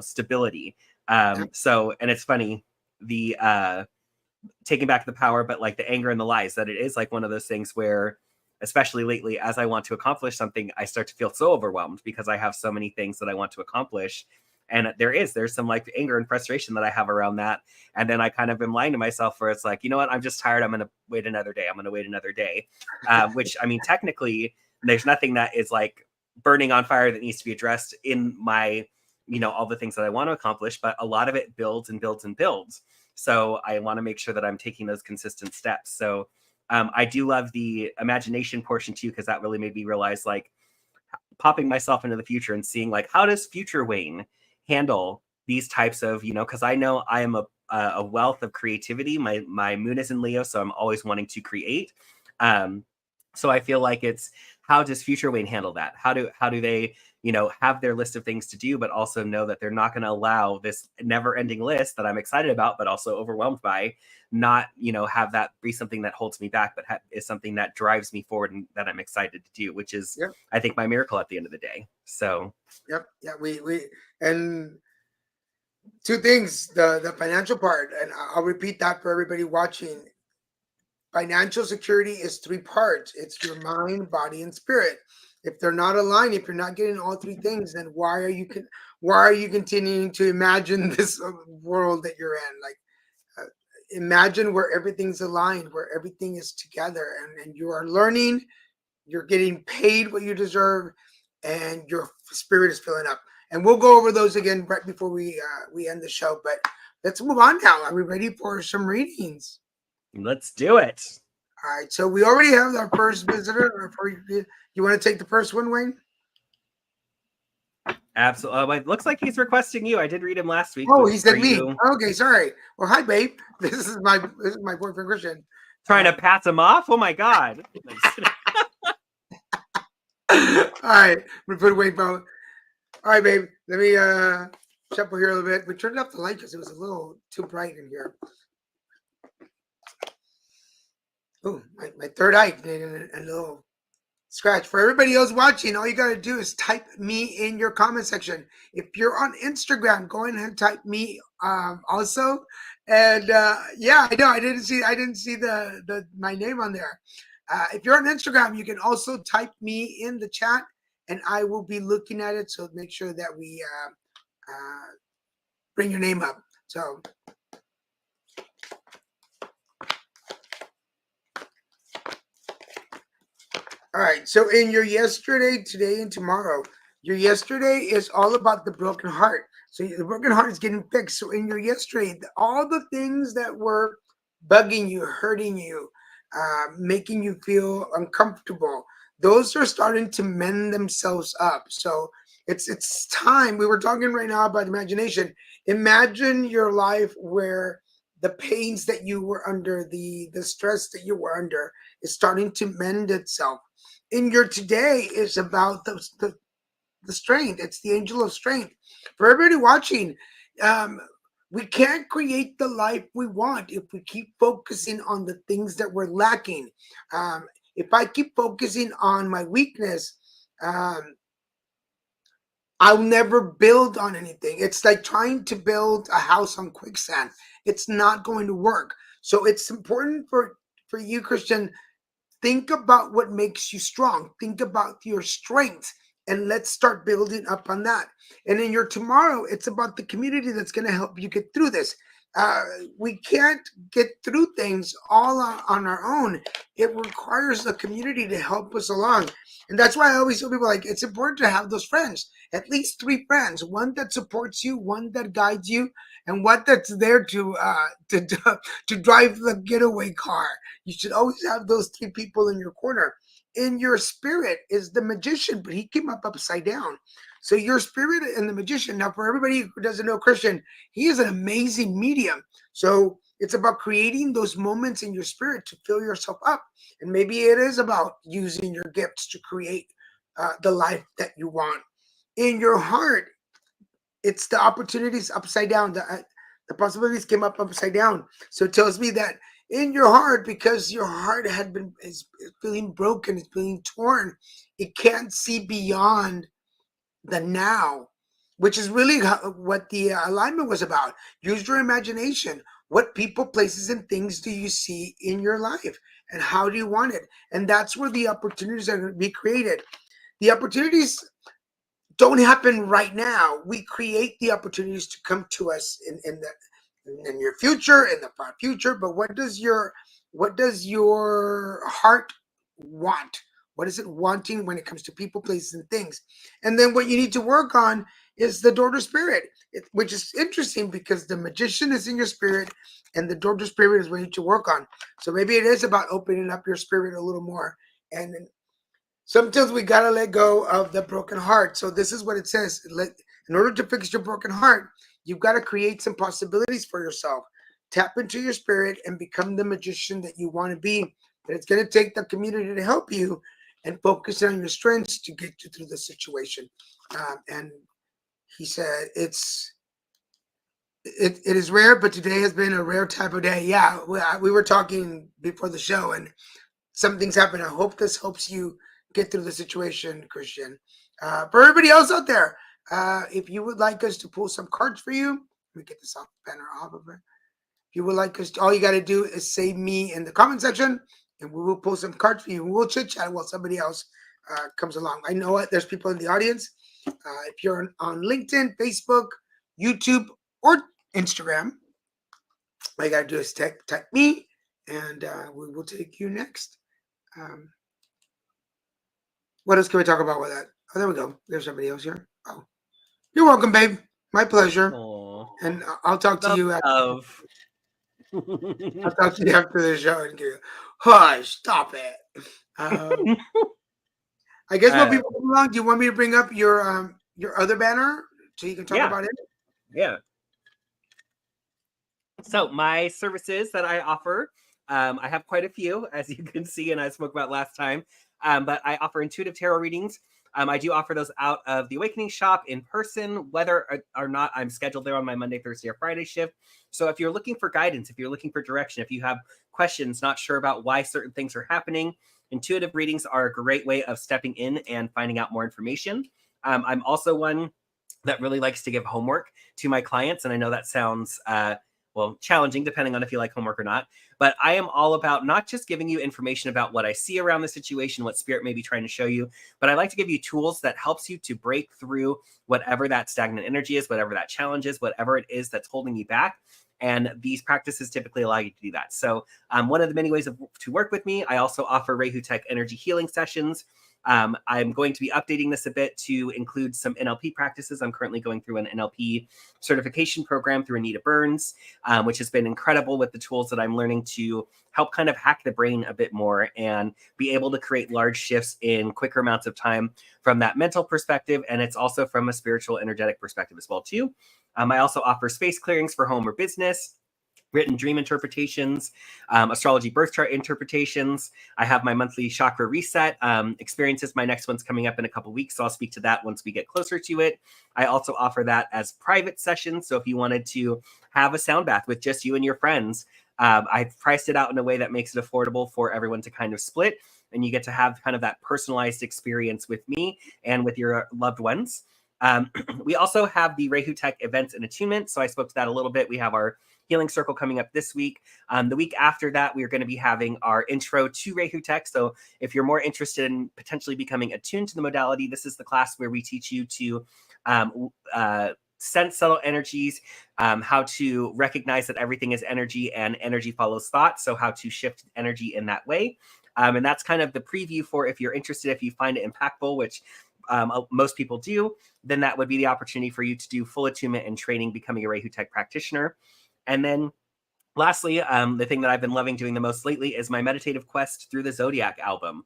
stability. So, and it's funny, the taking back the power, but like the anger and the lies, that it is like one of those things where, especially lately, as I want to accomplish something, I start to feel so overwhelmed because I have so many things that I want to accomplish. And there's some like anger and frustration that I have around that. And then I kind of am lying to myself where it's like, you know what, I'm just tired. I'm going to wait another day. I'm going to wait another day. Which, I mean, technically there's nothing that is like burning on fire that needs to be addressed in my, all the things that I want to accomplish, but a lot of it builds and builds and builds. So I want to make sure that I'm taking those consistent steps. So I do love the imagination portion too, because that really made me realize, like, popping myself into the future and seeing like, how does future Wayne handle these types of, because I know I am a wealth of creativity. My moon is in Leo, so I'm always wanting to create. So I feel like it's, how does future Wayne handle that? How do they have their list of things to do, but also know that they're not going to allow this never-ending list that I'm excited about, but also overwhelmed by, not, have that be something that holds me back, but is something that drives me forward and that I'm excited to do, which is, Yep. I think, my miracle at the end of the day. So, Yep. Yeah. And two things, the financial part, and I'll repeat that for everybody watching. Financial security is three parts. It's your mind, body, and spirit. If they're not aligned, if you're not getting all three things, then why are you continuing to imagine this world that you're in? Like, imagine where everything's aligned, where everything is together, and you are learning, you're getting paid what you deserve, and your spirit is filling up. And we'll go over those again right before we end the show. But let's move on now. Are we ready for some readings? let's do it. All right. So we already have our first visitor. You want to take the first one, Wayne? Absolutely. It looks like he's requesting you. I did read him last week. Oh, he said me. You Okay, sorry. Well, hi, babe. This is my boyfriend Christian. trying to pass him off? Oh my God. All right, we put Wayne phone. All right, babe. Let me shuffle here a little bit. We turned off the light because it was a little too bright in here. Oh, my third eye made a little scratch. For everybody else watching, all you got to do is type me in your comment section. If you're on Instagram, go ahead and type me also. And yeah, I know I didn't see the my name on there. If you're on Instagram, you can also type me in the chat, and I will be looking at it. So make sure that we bring your name up. So. All right, so in your yesterday, today, and tomorrow, your yesterday is all about the broken heart. So the broken heart is getting fixed. So in your yesterday, all the things that were bugging you, hurting you, making you feel uncomfortable, those are starting to mend themselves up. So it's time. We were talking right now about imagination. Imagine your life where the pains that you were under, the stress that you were under, is starting to mend itself. In your today is about the strength. It's the angel of strength. For everybody watching, we can't create the life we want if we keep focusing on the things that we're lacking. If I keep focusing on my weakness, I'll never build on anything. It's like trying to build a house on quicksand. It's not going to work. So it's important for you, Christian. Think about what makes you strong. Think about your strengths, and let's start building up on that. And in your tomorrow, it's about the community that's going to help you get through this. We can't get through things all on our own. It requires the community to help us along. And that's why I always tell people, like, it's important to have those friends, at least 3 friends, one that supports you, one that guides you, and one that's there to drive the getaway car. You should always have those 3 people in your corner. In your spirit is the magician, but he came up upside down. So your spirit and the magician. Now, for everybody who doesn't know Christian, he is an amazing medium. So it's about creating those moments in your spirit to fill yourself up. And maybe it is about using your gifts to create the life that you want. In your heart, it's the opportunities upside down. The possibilities came up upside down. So it tells me that in your heart, because your heart is feeling broken, it's feeling torn, it can't see beyond the now, which is really what the alignment was about. Use your imagination. What people, places, and things do you see in your life, and how do you want it? And that's where the opportunities are going to be created. The opportunities don't happen right now. We create the opportunities to come to us in your future, in the far future. But what does your heart want? What is it wanting when it comes to people, places, and things? And then what you need to work on is the door to spirit, which is interesting because the magician is in your spirit and the door to spirit is what you need to work on. So maybe it is about opening up your spirit a little more. And sometimes we got to let go of the broken heart. So this is what it says. In order to fix your broken heart, you've got to create some possibilities for yourself. Tap into your spirit and become the magician that you want to be. But it's going to take the community to help you. and focus on your strengths to get you through the situation. And he said it is rare, but today has been a rare type of day. Yeah, we were talking before the show, and some things happen. I hope this helps you get through the situation, Christian. For everybody else out there, if you would like us to pull some cards for you, let me get this off banner off of it. If you would like us to, all you got to do is say me in the comment section, and we will pull some cards for you. And we'll chit chat while somebody else comes along. I know there's people in the audience. If you're on LinkedIn, Facebook, YouTube, or Instagram, all you got to do is type me, and we will take you next. What else can we talk about with that? Oh, there we go. There's somebody else here. Oh, you're welcome, babe. My pleasure. Aww. And I'll talk to you after. I'll talk to you after the show and give you, hush, stop it. I guess when people come along, do you want me to bring up your other banner so you can talk about it? Yeah. So my services that I offer, I have quite a few, as you can see, and I spoke about last time. But I offer intuitive tarot readings. I do offer those out of the Awakening shop in person, whether or not I'm scheduled there on my Monday, Thursday, or Friday shift. So if you're looking for guidance, if you're looking for direction, if you have questions, not sure about why certain things are happening, intuitive readings are a great way of stepping in and finding out more information. I'm also one that really likes to give homework to my clients. And I know that sounds challenging depending on if you like homework or not. But I am all about not just giving you information about what I see around the situation, what spirit may be trying to show you, but I like to give you tools that helps you to break through whatever that stagnant energy is, whatever that challenge is, whatever it is that's holding you back. And these practices typically allow you to do that. So one of the many ways to work with me, I also offer Rehutech energy healing sessions. I'm going to be updating this a bit to include some NLP practices. I'm currently going through an NLP certification program through Anita Burns, which has been incredible with the tools that I'm learning to help kind of hack the brain a bit more and be able to create large shifts in quicker amounts of time from that mental perspective. And it's also from a spiritual, energetic perspective as well, too. I also offer space clearings for home or business, written dream interpretations, astrology birth chart interpretations. I have my monthly chakra reset experiences. My next one's coming up in a couple weeks, so I'll speak to that once we get closer to it. I also offer that as private sessions. So if you wanted to have a sound bath with just you and your friends, I've priced it out in a way that makes it affordable for everyone to kind of split, and you get to have kind of that personalized experience with me and with your loved ones. We also have the Rehutech events and attunement. So I spoke to that a little bit. We have our Healing Circle coming up this week. The week after that, we're going to be having our intro to Rehutech. So if you're more interested in potentially becoming attuned to the modality, this is the class where we teach you to sense subtle energies, how to recognize that everything is energy and energy follows thought. So how to shift energy in that way. And that's kind of the preview for if you're interested, if you find it impactful, which most people do, then that would be the opportunity for you to do full attunement and training, becoming a Rehutech practitioner. And then lastly, the thing that I've been loving doing the most lately is my meditative quest through the Zodiac album.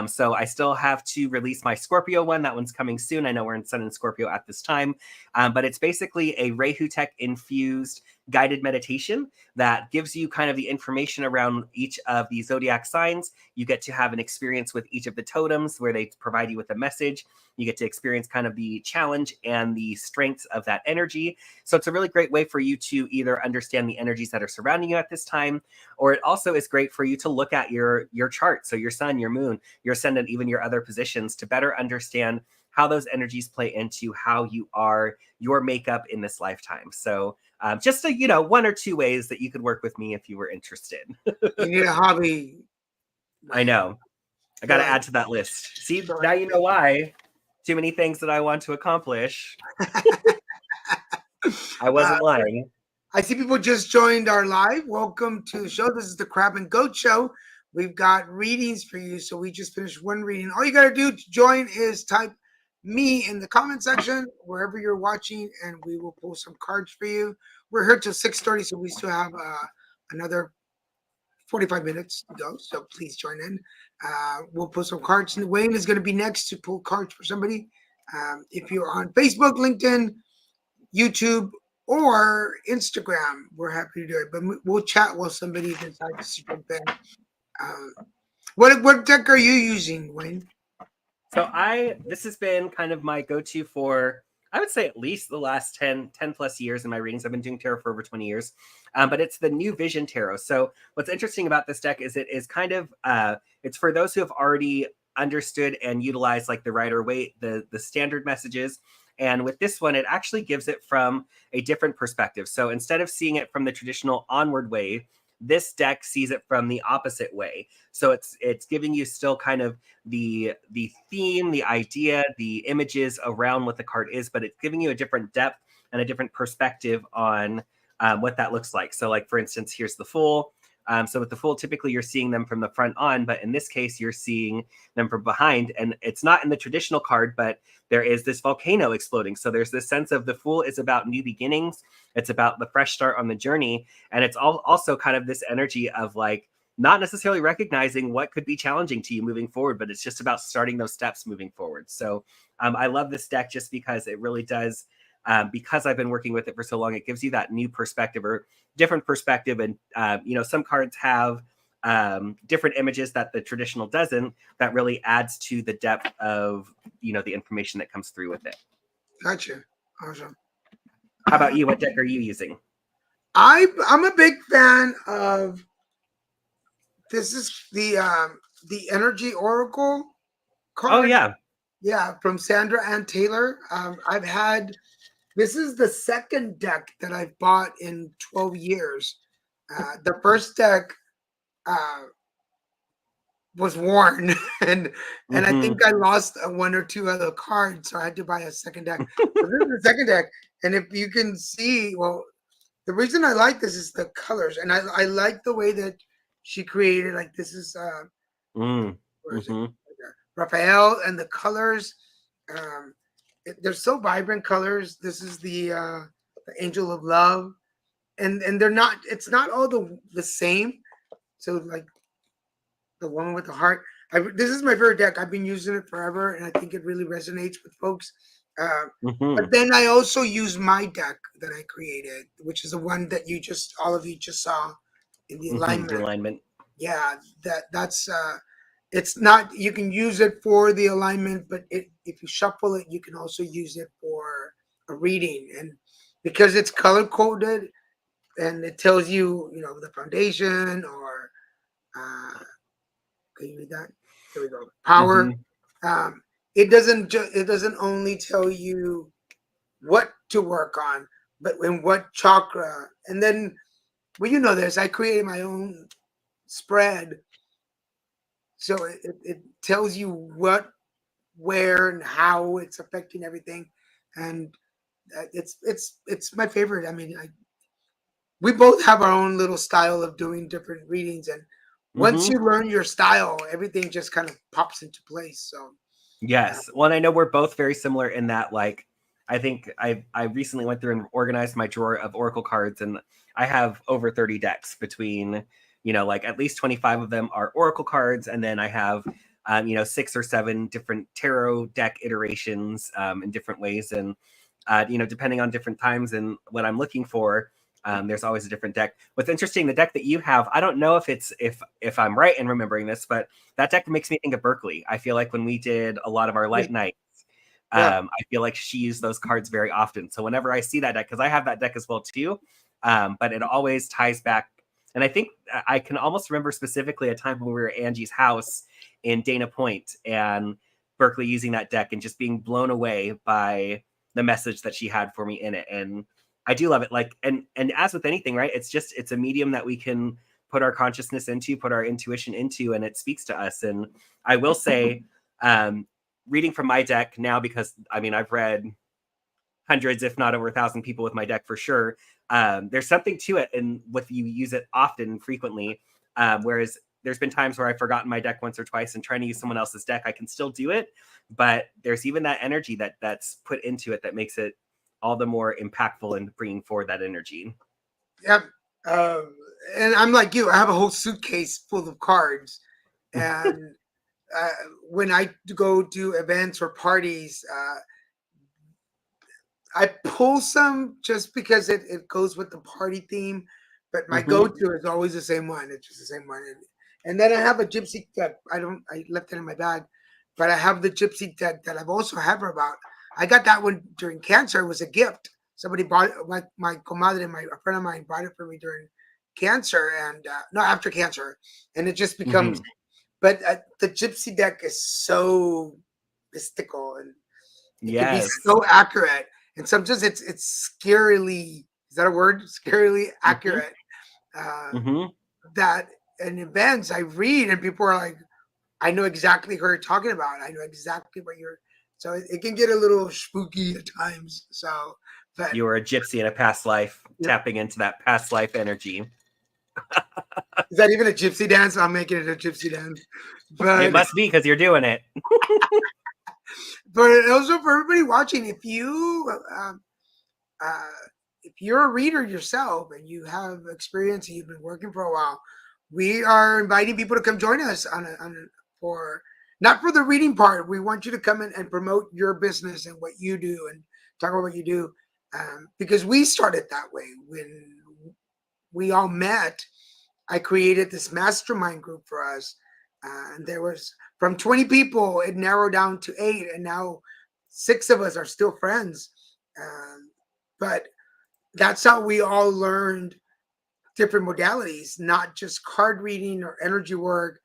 So I still have to release my Scorpio one. That one's coming soon. I know we're in Sun and Scorpio at this time, but it's basically a Rehutech infused guided meditation that gives you kind of the information around each of the zodiac signs. You get to have an experience with each of the totems where they provide you with a message. You get to experience kind of the challenge and the strengths of that energy. So it's a really great way for you to either understand the energies that are surrounding you at this time, or it also is great for you to look at your chart. So your sun, your moon, your ascendant, even your other positions, to better understand how those energies play into how you are, your makeup in this lifetime. So just one or two ways that you could work with me if you were interested. You need a hobby. I know. I got to add to that list. See, now you know why. Too many things that I want to accomplish. I wasn't lying. I see people just joined our live. Welcome to the show. This is the Crab and Goat Show. We've got readings for you. So we just finished one reading. All you got to do to join is type me in the comment section wherever you're watching, and we will pull some cards for you. We're here till 6:30, so we still have another 45 minutes to go. So please join in. We'll put some cards. And Wayne is going to be next to pull cards for somebody. If you're on Facebook, LinkedIn, YouTube, or Instagram, we're happy to do it. But we'll chat while somebody decides to jump in. What deck are you using, Wayne? So this has been kind of my go-to for, I would say, at least the last 10 plus years in my readings. I've been doing tarot for over 20 years, but it's the New Vision Tarot. So what's interesting about this deck is it is kind of, it's for those who have already understood and utilized like the Rider Waite, the standard messages. And with this one, it actually gives it from a different perspective. So instead of seeing it from the traditional onward way, this deck sees it from the opposite way. So it's giving you still kind of the theme, the idea, the images around what the card is, but it's giving you a different depth and a different perspective on what that looks like. So like, for instance, here's the Fool. So with the Fool, typically you're seeing them from the front on, but in this case, you're seeing them from behind. And it's not in the traditional card, but there is this volcano exploding. So there's this sense of the Fool is about new beginnings. It's about the fresh start on the journey. And it's also kind of this energy of like, not necessarily recognizing what could be challenging to you moving forward, but it's just about starting those steps moving forward. So I love this deck just because it really does, because I've been working with it for so long, it gives you that new perspective or different perspective. And, some cards have different images that the traditional doesn't, that really adds to the depth of, the information that comes through with it. Gotcha. Awesome. How about you? What deck are you using? I'm a big fan of, this is the Energy Oracle card. Oh, yeah. Yeah, from Sandra Ann Taylor. This is the second deck that I've bought in 12 years. The first deck was worn, and I think I lost one or two other cards, so I had to buy a second deck. So this is the second deck, and if you can see, well, the reason I like this is the colors, and I like the way that she created. Like this is where is it? Raphael, and the colors. They're so vibrant colors. This is the Angel of Love, and they're not. It's not all the same. So like the woman with the heart. This is my favorite deck. I've been using it forever, and I think it really resonates with folks. But then I also use my deck that I created, which is the one that all of you just saw in the alignment. The alignment. Yeah, that's it's not, you can use it for the alignment, but if you shuffle it, you can also use it for a reading. And because it's color coded and it tells you, the foundation or can you read that? There we go. Power. It doesn't only tell you what to work on, but in what chakra. And then, well, you know this, I created my own spread. So it tells you what, where, and how it's affecting everything. And it's my favorite. I mean, we both have our own little style of doing different readings. And once you learn your style, everything just kind of pops into place. So yes. Well, and I know we're both very similar in that, like, I think I recently went through and organized my drawer of Oracle cards, and I have over 30 decks between, like at least 25 of them are Oracle cards. And then I have, 6 or 7 different tarot deck iterations in different ways. And, depending on different times and what I'm looking for, there's always a different deck. What's interesting, the deck that you have, I don't know if I'm right in remembering this, but that deck makes me think of Berkeley. I feel like when we did a lot of our light nights, I feel like she used those cards very often. So whenever I see that deck, because I have that deck as well too, but it always ties back. And I think I can almost remember specifically a time when we were at Angie's house in Dana Point and Berkeley using that deck and just being blown away by the message that she had for me in it. And I do love it. Like, and as with anything, right? It's a medium that we can put our consciousness into, put our intuition into, and it speaks to us. And I will say, reading from my deck now, because I mean, I've read hundreds, if not over 1,000 people with my deck for sure. There's something to it, and with you use it often and frequently. Whereas there's been times where I've forgotten my deck once or twice and trying to use someone else's deck, I can still do it. But there's even that energy that's put into it that makes it all the more impactful in bringing forward that energy. Yep. And I'm like you, I have a whole suitcase full of cards. And when I go to events or parties, I pull some just because it goes with the party theme. But my go-to is always the same one. It's just the same one. And then I have a gypsy that I left it in my bag. but I have the gypsy deck that I've also had for about. I got that one during cancer. It was a gift. Somebody bought it. My comadre, a friend of mine, bought it for me during cancer, and no, after cancer, and it just becomes. Mhm. But the gypsy deck is so mystical, and it can be Yes. so accurate, and sometimes it's scarily. Is that a word? Scarily Mhm. accurate. Mhm. That in events I read, and people are like, I know exactly who you're talking about. I know exactly what you're. So it can get a little spooky at times. So, but You were a gypsy in a past life, yeah. tapping into that past life energy. Is that even a gypsy dance? I'm making it a gypsy dance. It But must be because you're doing it. but also for everybody watching, uh, if you're a reader yourself and you have experience and you've been working for a while, we are inviting people to come join us for not for the reading part. We want you to come in and promote your business and what you do and talk about what you do, because we started that way when we all met. I created this mastermind group for us, and there was from 20 people, it narrowed down to 8, and now 6 of us are still friends. But that's how we all learned different modalities, not just card reading or energy work,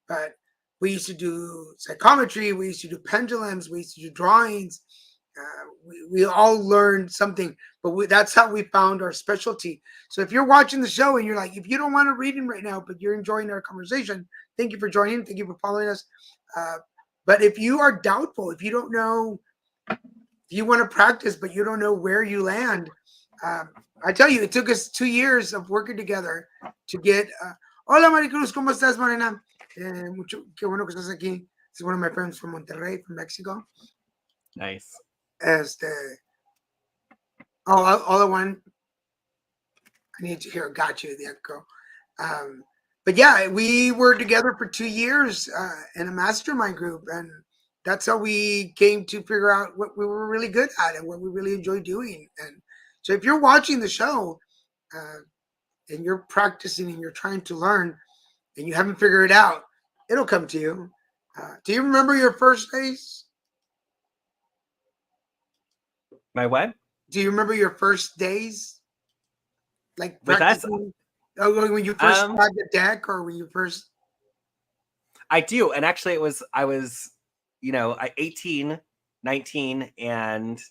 but we used to do psychometry, we used to do pendulums, we used to do drawings. We all learned something, but that's how we found our specialty. So if you're watching the show and you're like, if you don't want a reading right now, but you're enjoying our conversation, thank you for joining. Thank you for following us. But if you are doubtful, if you don't know, if you want to practice, but you don't know where you land, I tell you, it took us 2 years of working together to get. Hola Maricruz, ¿cómo estás, Morena? Mucho, qué bueno que estás aquí. This is one of my friends from Monterrey, from Mexico. Nice. Este, all the one. I need to hear. Got you, the echo. But yeah, we were together for 2 years in a mastermind group, and that's how we came to figure out what we were really good at and what we really enjoy doing. And so, if you're watching the show and you're practicing and you're trying to learn and you haven't figured it out, it'll come to you. Do you remember your first days? My what? Do you remember your first days? Like With us? practicing when you first tried the deck or when you first. I do. And actually I was, 18, 19 and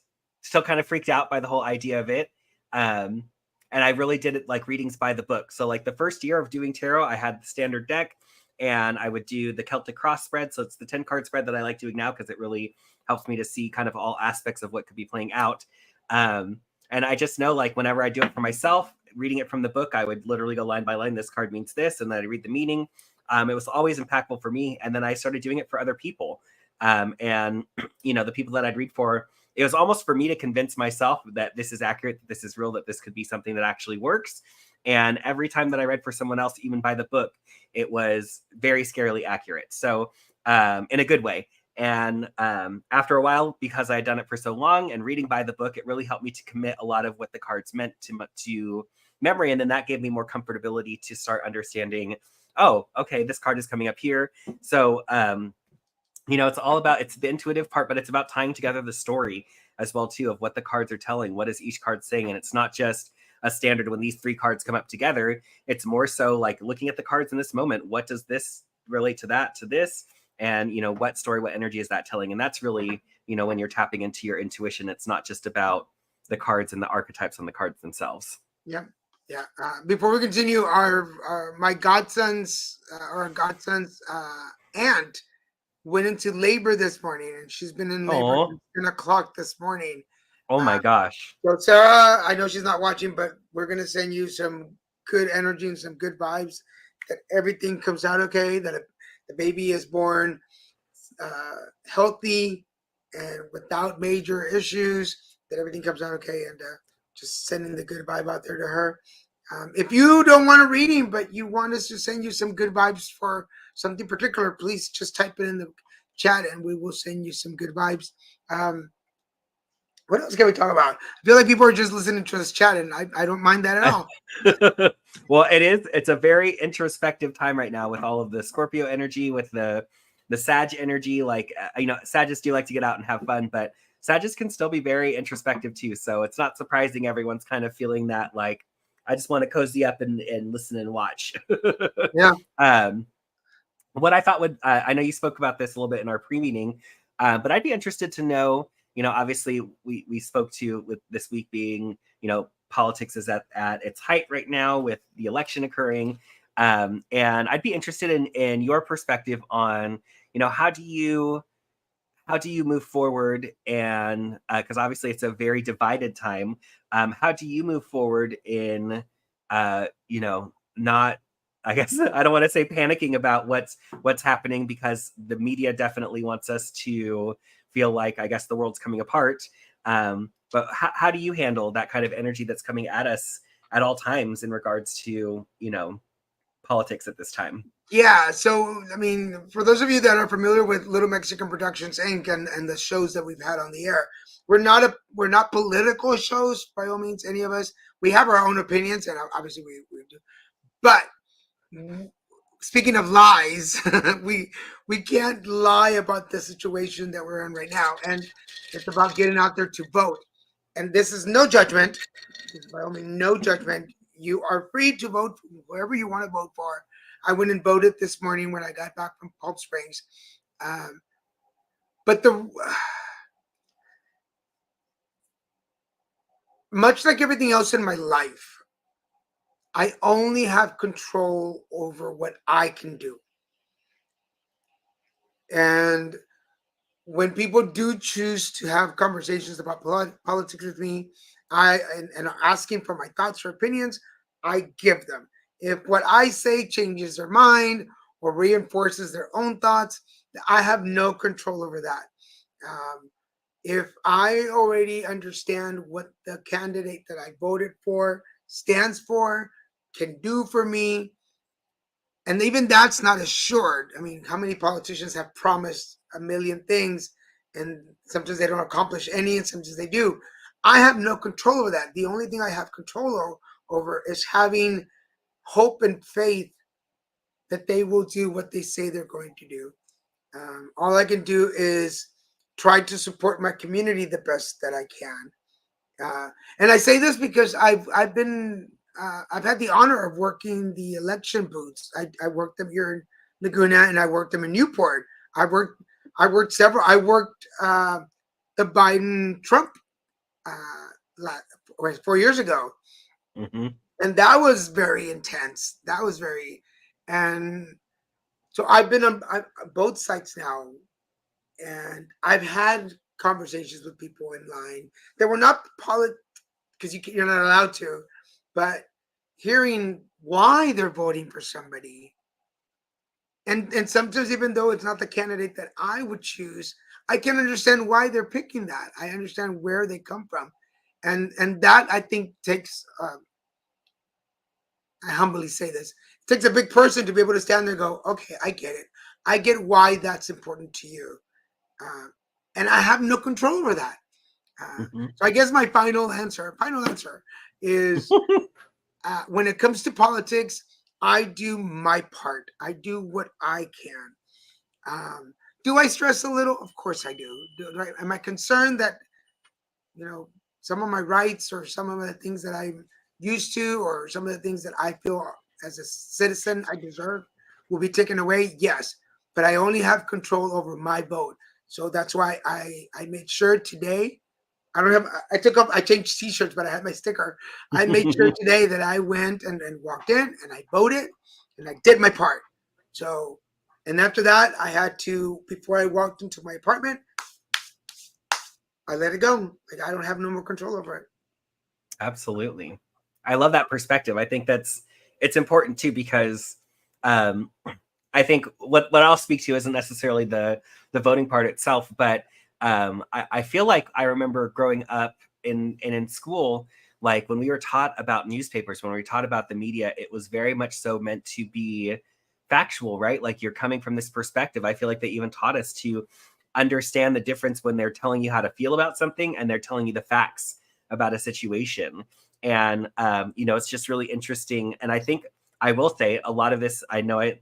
still kind of freaked out by the whole idea of it. And I really did it like readings by the book. So like the first year of doing tarot, I had the standard deck and I would do the Celtic cross spread. So it's the 10 card spread that I like doing now because it really helps me to see kind of all aspects of what could be playing out. And I just know like whenever I do it for myself, reading it from the book, I would literally go line by line. This card means this. And then I read the meaning. It was always impactful for me. And then I started doing it for other people. And, the people that I'd read for, it was almost for me to convince myself that this is accurate, that this is real, that this could be something that actually works. And every time that I read for someone else, even by the book, it was very scarily accurate. So in a good way. And after a while, because I had done it for so long and reading by the book, it really helped me to commit a lot of what the cards meant to memory. And then that gave me more comfortability to start understanding, oh, okay, this card is coming up here. So, it's the intuitive part, but it's about tying together the story as well, too, of what the cards are telling. What is each card saying? And it's not just a standard when these 3 cards come up together. It's more so like looking at the cards in this moment. What does this relate to that, to this? And, what story, what energy is that telling? And that's really, when you're tapping into your intuition, it's not just about the cards and the archetypes on the cards themselves. Yeah. Yeah. Before we continue, my godson's aunt went into labor this morning, and she's been in labor Oh, since 10 o'clock this morning. oh my gosh. So Sarah, I know she's not watching, but we're gonna send you some good energy and some good vibes. That everything comes out okay. That the baby is born healthy and without major issues. That everything comes out okay, and just sending the good vibe out there to her. If you don't want a reading, but you want us to send you some good vibes for something particular, please just type it in the chat and we will send you some good vibes. What else can we talk about? I feel like people are just listening to us chat, and I don't mind that at all. Well, it's a very introspective time right now with all of the Scorpio energy, with the the Sag energy, like Sagittarius do like to get out and have fun, but Sagittarius can still be very introspective too. So it's not surprising everyone's kind of feeling that, like, I just want to cozy up and listen and watch. Yeah. What I thought would, I know you spoke about this a little bit in our pre-meeting, but I'd be interested to know, obviously we spoke to, with this week being, politics is at its height right now with the election occurring. And I'd be interested in your perspective on, how do you move forward? And because obviously it's a very divided time, how do you move forward in, not, I guess I don't want to say panicking about what's happening, because the media definitely wants us to feel like, I guess, the world's coming apart. But how do you handle that kind of energy that's coming at us at all times in regards to, politics at this time? Yeah, so I mean, for those of you that are familiar with Little Mexican Productions Inc. and the shows that we've had on the air, we're not political shows by all means. Any of us, we have our own opinions, and obviously we do. But speaking of lies, we can't lie about the situation that we're in right now, and it's about getting out there to vote. And this is no judgment. By all means, no judgment. You are free to vote for whoever you want to vote for. I went and voted this morning when I got back from Palm Springs. But much like everything else in my life, I only have control over what I can do. And when people do choose to have conversations about politics with me, and are asking for my thoughts or opinions, I give them. If what I say changes their mind or reinforces their own thoughts, I have no control over that. If I already understand what the candidate that I voted for stands for, can do for me, and even that's not assured. I mean, how many politicians have promised a million things and sometimes they don't accomplish any and sometimes they do? I have no control over that. The only thing I have control over is having hope and faith that they will do what they say they're going to do. All I can do is try to support my community the best that I can. And I say this because I've been I've had the honor of working the election booths. I worked them here in Laguna and I worked them in Newport. I worked several. I worked the Biden Trump 4 years ago, Mm-hmm. and that was very intense. That was very, and so I've been on both sides now, and I've had conversations with people in line that were not because you're not allowed to, but hearing why they're voting for somebody, and sometimes even though it's not the candidate that I would choose, I can understand why they're picking that. I understand where they come from, and that I think takes. I humbly say this. It takes a big person to be able to stand there and go, okay, I get it. I get why that's important to you. And I have no control over that. Mm-hmm. So I guess my final answer is when it comes to politics, I do my part. I do what I can. Do I stress a little? Of course I do. Right? Am I concerned that some of my rights or some of the things that I'm used to or some of the things that I feel as a citizen I deserve will be taken away? Yes, but I only have control over my vote. So that's why I made sure today. I changed t-shirts, but I had my sticker. I made sure today that I went and walked in and I voted and I did my part. So, and after that, I had to, before I walked into my apartment, I let it go. Like, I don't have no more control over it. Absolutely. I love that perspective. I think it's important too, because I think what I'll speak to isn't necessarily the voting part itself, but I feel like I remember growing up in school, like when we were taught about newspapers, when we were taught about the media, it was very much so meant to be factual, right? Like, you're coming from this perspective. I feel like they even taught us to understand the difference when they're telling you how to feel about something and they're telling you the facts about a situation. And it's just really interesting. And I think I will say a lot of this, I know it.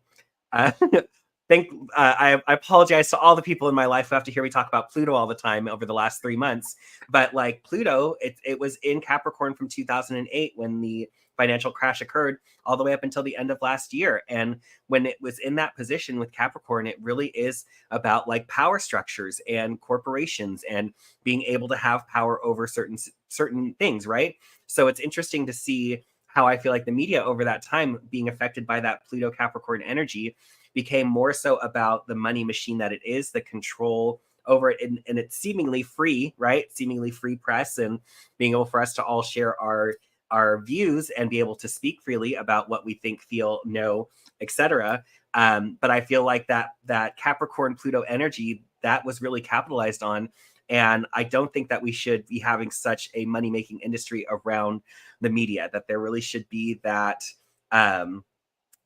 I apologize to all the people in my life who have to hear me talk about Pluto all the time over the last 3 months. But like Pluto, it was in Capricorn from 2008 when the financial crash occurred, all the way up until the end of last year. And when it was in that position with Capricorn, it really is about like power structures and corporations and being able to have power over certain things, right? So it's interesting to see how I feel like the media over that time being affected by that Pluto Capricorn energy became more so about the money machine that it is, the control over it, and it's seemingly free, right? Seemingly free press and being able for us to all share our views and be able to speak freely about what we think, feel, know, etc. But I feel like that Capricorn Pluto energy that was really capitalized on. And I don't think that we should be having such a money making industry around the media, that there really should be that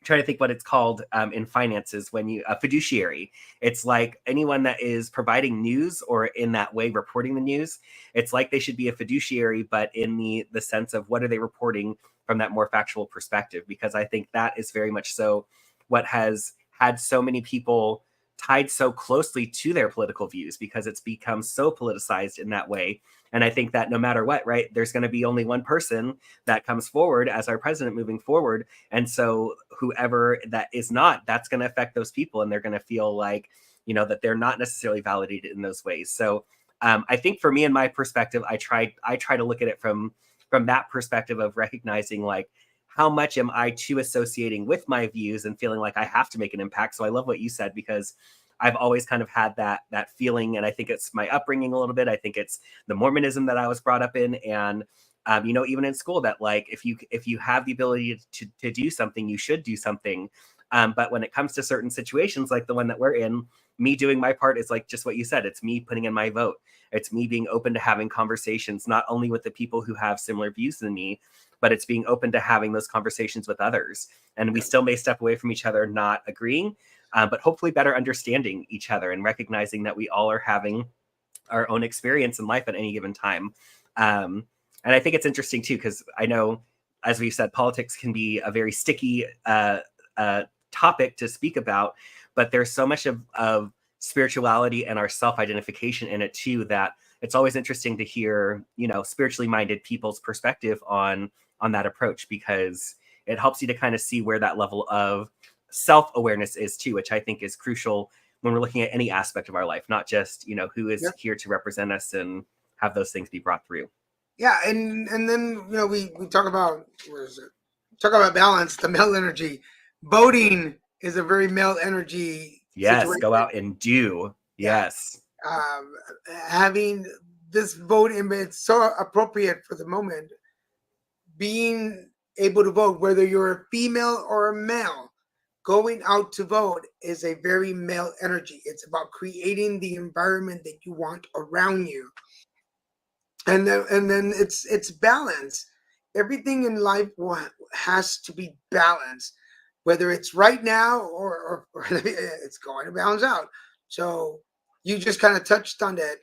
trying to think what it's called in finances when you a fiduciary. It's like anyone that is providing news or in that way reporting the news. It's like they should be a fiduciary, but in the sense of what are they reporting from that more factual perspective, because I think that is very much so what has had so many people tied so closely to their political views, because it's become so politicized in that way. And I think that no matter what, right, there's going to be only one person that comes forward as our president moving forward. And so whoever that is not, that's going to affect those people, and they're going to feel like, that they're not necessarily validated in those ways. So I think for me, in my perspective, I try to look at it from that perspective of recognizing like, how much am I too associating with my views and feeling like I have to make an impact? So I love what you said, because I've always kind of had that feeling, and I think it's my upbringing a little bit. I think it's the Mormonism that I was brought up in, and even in school, that like if you have the ability to do something, you should do something. But when it comes to certain situations like the one that we're in, me doing my part is like just what you said. It's me putting in my vote. It's me being open to having conversations, not only with the people who have similar views than me, but it's being open to having those conversations with others. And we still may step away from each other, not agreeing, but hopefully better understanding each other and recognizing that we all are having our own experience in life at any given time. And I think it's interesting too, because I know, as we've said, politics can be a very sticky topic to speak about, but there's so much of spirituality and our self-identification in it too, that it's always interesting to hear, spiritually minded people's perspective on that approach, because it helps you to kind of see where that level of self-awareness is too, which I think is crucial when we're looking at any aspect of our life, not just, who is here to represent us and have those things be brought through. Yeah, and then we talk about talk about balance, the male energy. Voting is a very male energy Yes, situation. go out and do. Yeah. Yes. Having this vote, it's so appropriate for the moment. Being able to vote, whether you're a female or a male, going out to vote is a very male energy. It's about creating the environment that you want around you. And then it's balance. Everything in life has to be balanced, whether it's right now or it's going to balance out. So you just kind of touched on that.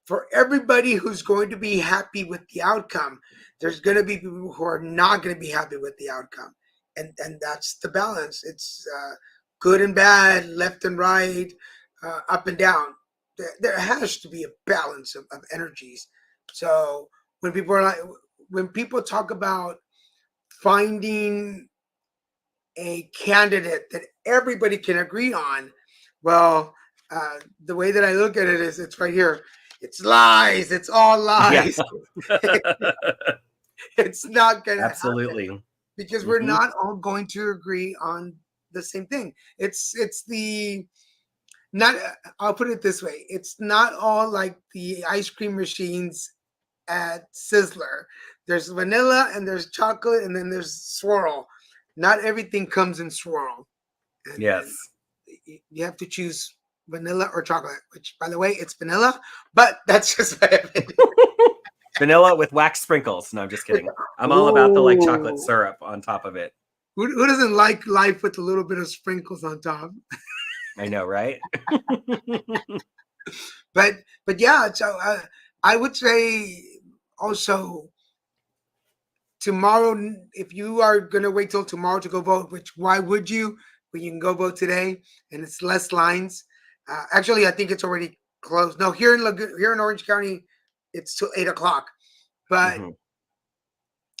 For everybody who's going to be happy with the outcome, there's going to be people who are not going to be happy with the outcome, and that's the balance. It's good and bad, left and right, up and down. There has to be a balance of energies. So when people talk about finding a candidate that everybody can agree on, well, the way that I look at it is, it's right here. It's lies. It's all lies. Yeah. It's not going to happen. Absolutely. Because we're not all going to agree on the same thing. It's the not. I'll put it this way: it's not all like the ice cream machines at Sizzler. There's vanilla and there's chocolate and then there's swirl. Not everything comes in swirl. And yes. You have to choose vanilla or chocolate, which, by the way, it's vanilla, but that's just my opinion. Vanilla with wax sprinkles. No, I'm just kidding. I'm all about the like chocolate syrup on top of it. Who doesn't like life with a little bit of sprinkles on top? I know, right? but yeah, so I would say also tomorrow, if you are gonna wait till tomorrow to go vote, which why would you? where you can go vote today, and it's less lines. Actually, I think it's already closed. No, here in Orange County, it's till 8 o'clock. But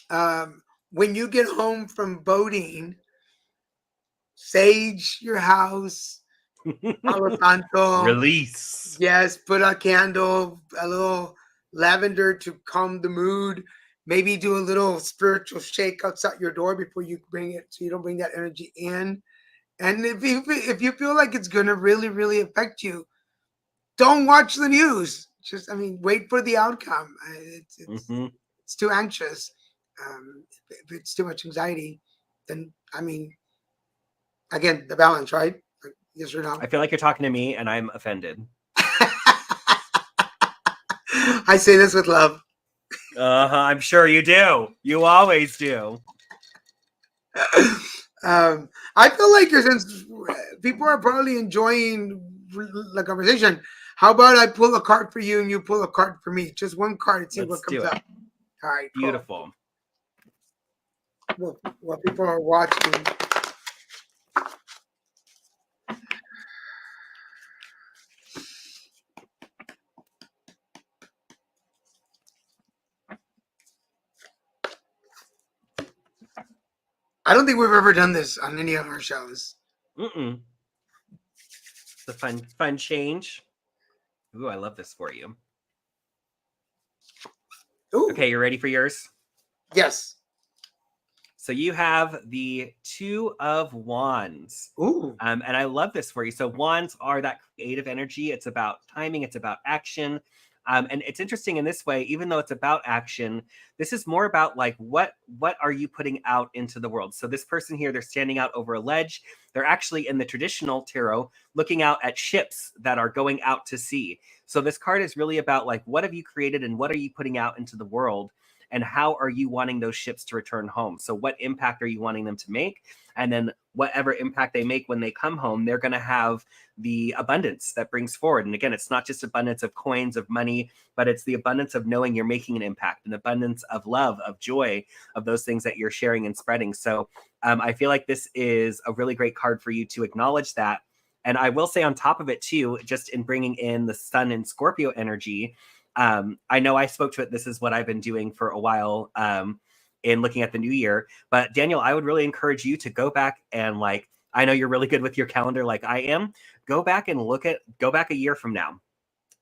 Mhm. when you get home from voting, sage your house, Palo Santo. Release. Yes, put a candle, a little lavender to calm the mood. Maybe do a little spiritual shake outside your door before you bring it, so you don't bring that energy in. And if you feel like it's gonna really really affect you, don't watch the news. Just, I mean, wait for the outcome. Mhm. It's too anxious. If it's too much anxiety, then I mean, again, the balance, right? Yes or no? I feel like you're talking to me, and I'm offended. I say this with love. I'm sure you do. You always do. I feel like since people are probably enjoying the conversation, how about I pull a card for you and you pull a card for me? Just one card and see what Let's comes do it. up. All right, cool. Beautiful. Well, while people are watching, I don't think we've ever done this on any of our shows. Mm-mm. It's a fun change. Ooh, I love this for you. Ooh, Okay, you ready for yours? yes. So you have the Two of Wands. Ooh, And I love this for you. So wands are that creative energy. It's about timing. It's about action. And it's interesting in this way, even though it's about action, this is more about like what are you putting out into the world. So this person here, they're standing out over a ledge. They're actually in the traditional tarot looking out at ships that are going out to sea. So this card is really about like what have you created and what are you putting out into the world, and how are you wanting those ships to return home? So what impact are you wanting them to make? And then whatever impact they make when they come home, they're going to have the abundance that brings forward. And again, it's not just abundance of coins, of money, but it's the abundance of knowing you're making an impact, an abundance of love, of joy, of those things that you're sharing and spreading. So I feel like this is a really great card for you to acknowledge that. And I will say on top of it too, just in bringing in the sun and Scorpio energy, I know I spoke to it. This is what I've been doing for a while in looking at the new year. But Daniel, I would really encourage you to go back and like, I know you're really good with your calendar like I am. Go back and go back a year from now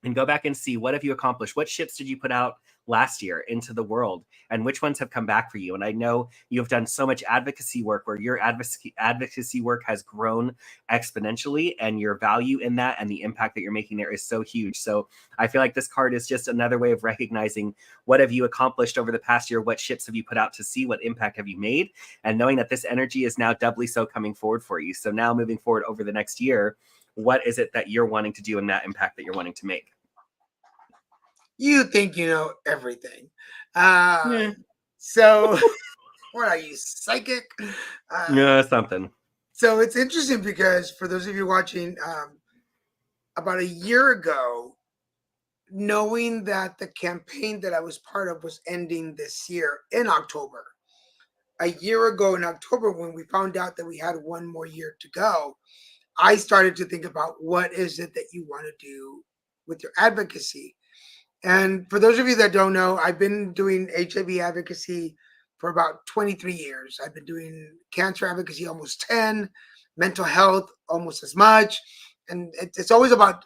and go back and see what have you accomplished. What ships did you put out last year into the world, and which ones have come back for you? And I know you have done so much advocacy work where your advocacy work has grown exponentially, and your value in that and the impact that you're making there is so huge. So I feel like this card is just another way of recognizing what have you accomplished over the past year, what ships have you put out to sea, what impact have you made, and knowing that this energy is now doubly so coming forward for you. So now moving forward over the next year, what is it that you're wanting to do and that impact that you're wanting to make? you think you know everything. Yeah. So, what are you, psychic? Yeah, something. So it's interesting because for those of you watching, about a year ago, knowing that the campaign that I was part of was ending this year in October, a year ago in October, when we found out that we had one more year to go, I started to think about what is it that you want to do with your advocacy. And for those of you that don't know, I've been doing HIV advocacy for about 23 years. I've been doing cancer advocacy almost 10, mental health almost as much. And it's always about,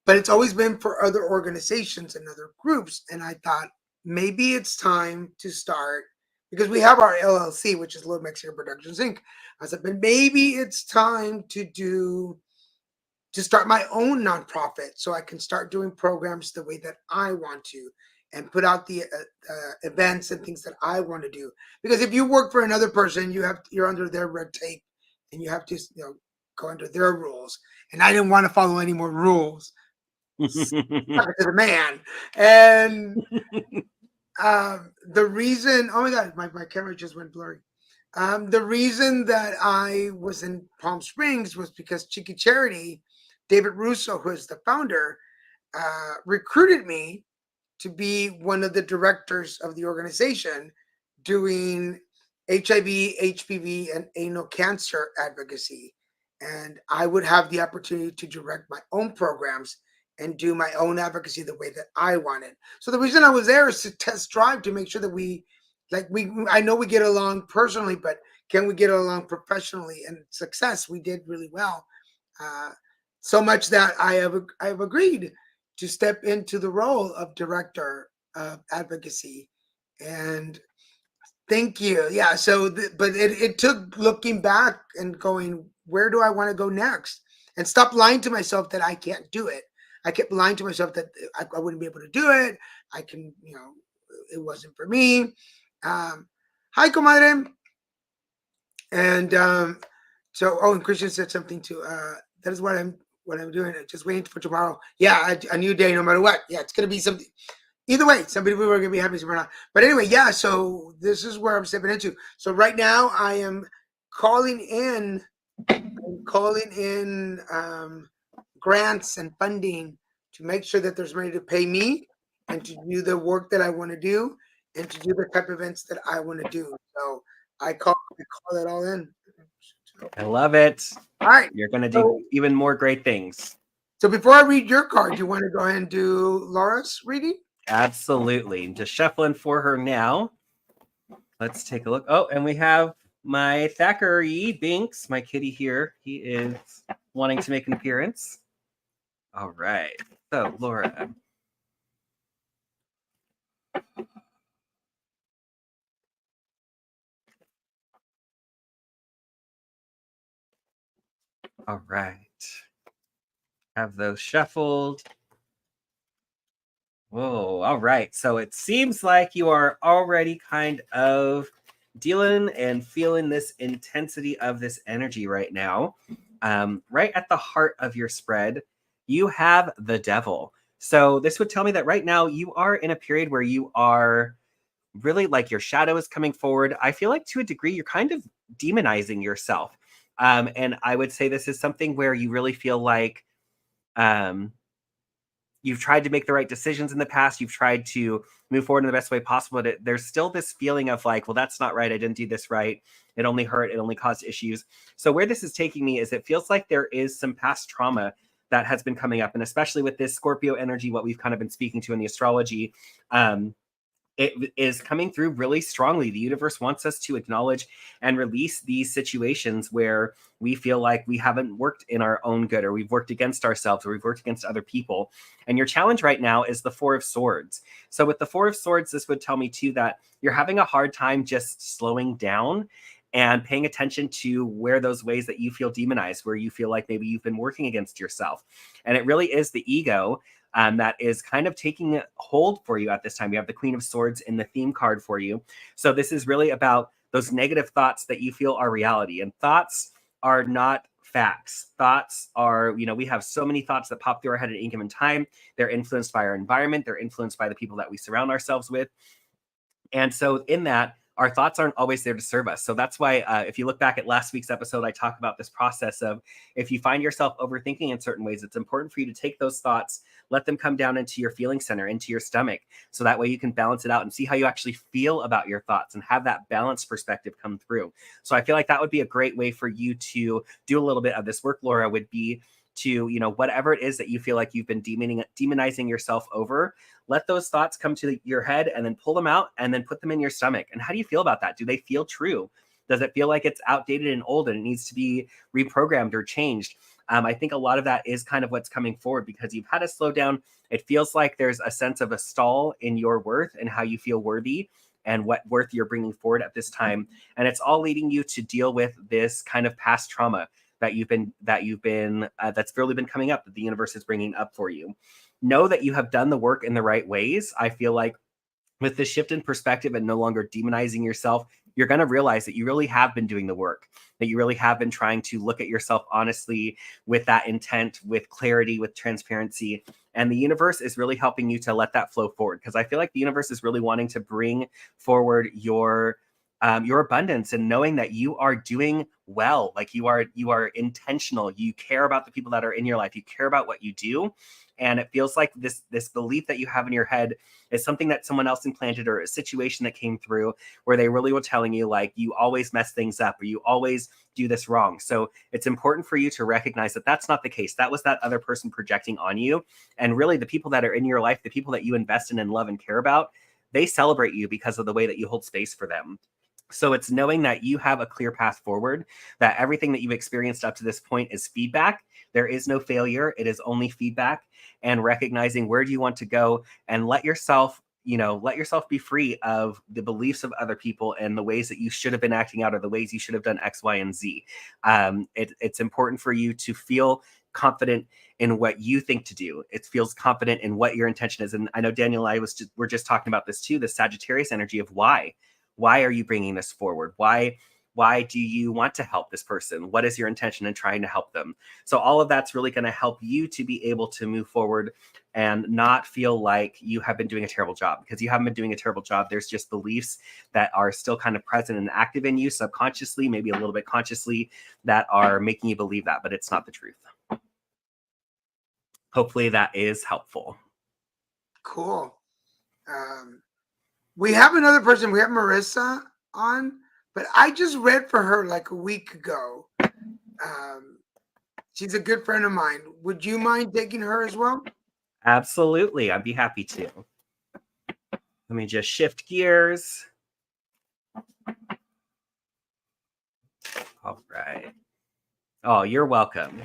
but it's always been for other organizations and other groups. And I thought maybe it's time to start, because we have our LLC, which is Little Mexican Productions Inc. I said, but maybe it's time to start my own nonprofit so I can start doing programs the way that I want to and put out the events and things that I want to do. Because if you work for another person, you're under their red tape and you have to go under their rules. And I didn't want to follow any more rules. Stuck it to the man. And the reason, oh my God, my camera just went blurry. The reason that I was in Palm Springs was because Cheeky Charity, David Russo, who is the founder, recruited me to be one of the directors of the organization doing HIV, HPV, and anal cancer advocacy. And I would have the opportunity to direct my own programs and do my own advocacy the way that I wanted. So the reason I was there is to test drive to make sure that I know we get along personally, but can we get along professionally? And success, we did really well. Uh, so much that I have agreed to step into the role of director of advocacy. And thank you. Yeah. So, but it took looking back and going, where do I want to go next? And stop lying to myself that I can't do it. I kept lying to myself that I wouldn't be able to do it. I can, it wasn't for me. Hi, comadre. And and Christian said something too. That is what I'm doing. Just waiting for tomorrow. Yeah, a new day, no matter what. Yeah, it's gonna be something. Either way, some people are gonna be happy, some are not. But anyway, yeah. So this is where I'm stepping into. So right now, I am calling in, grants and funding to make sure that there's money to pay me and to do the work that I want to do and to do the type of events that I want to do. So I call it all in. I love it. All right. You're going to do even more great things. So before I read your card, you want to go ahead and do Laura's reading? Absolutely. Just shuffling for her now. Let's take a look. Oh, and we have my Thackeray Binks, my kitty here. He is wanting to make an appearance. All right. So, Laura. All right. Have those shuffled. Whoa. All right. So it seems like you are already kind of dealing and feeling this intensity of this energy right now. Right at the heart of your spread, you have the devil. So this would tell me that right now you are in a period where you are really like your shadow is coming forward. I feel like to a degree you're kind of demonizing yourself. And I would say this is something where you really feel like you've tried to make the right decisions in the past. You've tried to move forward in the best way possible. But there's still this feeling of like, well, that's not right. I didn't do this right. It only hurt. It only caused issues. So where this is taking me is it feels like there is some past trauma that has been coming up. And especially with this Scorpio energy, what we've kind of been speaking to in the astrology, it is coming through really strongly. The universe wants us to acknowledge and release these situations where we feel like we haven't worked in our own good, or we've worked against ourselves, or we've worked against other people. And your challenge right now is the Four of Swords. So with the Four of Swords, this would tell me too that you're having a hard time just slowing down and paying attention to where those ways that you feel demonized, where you feel like maybe you've been working against yourself. And it really is the ego that is kind of taking hold for you at this time. You have the Queen of Swords in the theme card for you. So this is really about those negative thoughts that you feel are reality. And thoughts are not facts. Thoughts are, we have so many thoughts that pop through our head at any given time. They're influenced by our environment. They're influenced by the people that we surround ourselves with. And so in that, our thoughts aren't always there to serve us. So that's why if you look back at last week's episode, I talked about this process of if you find yourself overthinking in certain ways, it's important for you to take those thoughts, let them come down into your feeling center, into your stomach. So that way you can balance it out and see how you actually feel about your thoughts and have that balanced perspective come through. So I feel like that would be a great way for you to do a little bit of this work, Laura, would be to, whatever it is that you feel like you've been demonizing yourself over, let those thoughts come to your head and then pull them out and then put them in your stomach. And how do you feel about that? Do they feel true? Does it feel like it's outdated and old and it needs to be reprogrammed or changed? I think a lot of that is kind of what's coming forward because you've had to slow down. It feels like there's a sense of a stall in your worth and how you feel worthy and what worth you're bringing forward at this time. And it's all leading you to deal with this kind of past trauma that's really been coming up, that the universe is bringing up for you. Know that you have done the work in the right ways. I feel like with the shift in perspective and no longer demonizing yourself, you're going to realize that you really have been doing the work, that you really have been trying to look at yourself honestly with that intent, with clarity, with transparency. And the universe is really helping you to let that flow forward. Because I feel like the universe is really wanting to bring forward your your abundance, and knowing that you are doing well. Like you are intentional. You care about the people that are in your life. You care about what you do. And it feels like this belief that you have in your head is something that someone else implanted, or a situation that came through where they really were telling you, like, you always mess things up, or you always do this wrong. So it's important for you to recognize that that's not the case. That was that other person projecting on you. And really, the people that are in your life, the people that you invest in and love and care about, they celebrate you because of the way that you hold space for them. So it's knowing that you have a clear path forward, that everything that you've experienced up to this point is feedback. There is no failure. It is only feedback, and recognizing where do you want to go, and let yourself be free of the beliefs of other people and the ways that you should have been acting out, or the ways you should have done X, Y, and Z. It's important for you to feel confident in what you think to do. It feels confident in what your intention is. And I know Daniel and I we're just talking about this too, the Sagittarius energy of why. Why are you bringing this forward? Why do you want to help this person? What is your intention in trying to help them? So all of that's really going to help you to be able to move forward and not feel like you have been doing a terrible job, because you haven't been doing a terrible job. There's just beliefs that are still kind of present and active in you subconsciously, maybe a little bit consciously, that are making you believe that, but it's not the truth. Hopefully that is helpful. Cool. We have another person. We have Marissa on, but I just read for her like a week ago. She's a good friend of mine. Would you mind taking her as well? Absolutely. I'd be happy to. Let me just shift gears. All right. Oh, you're welcome.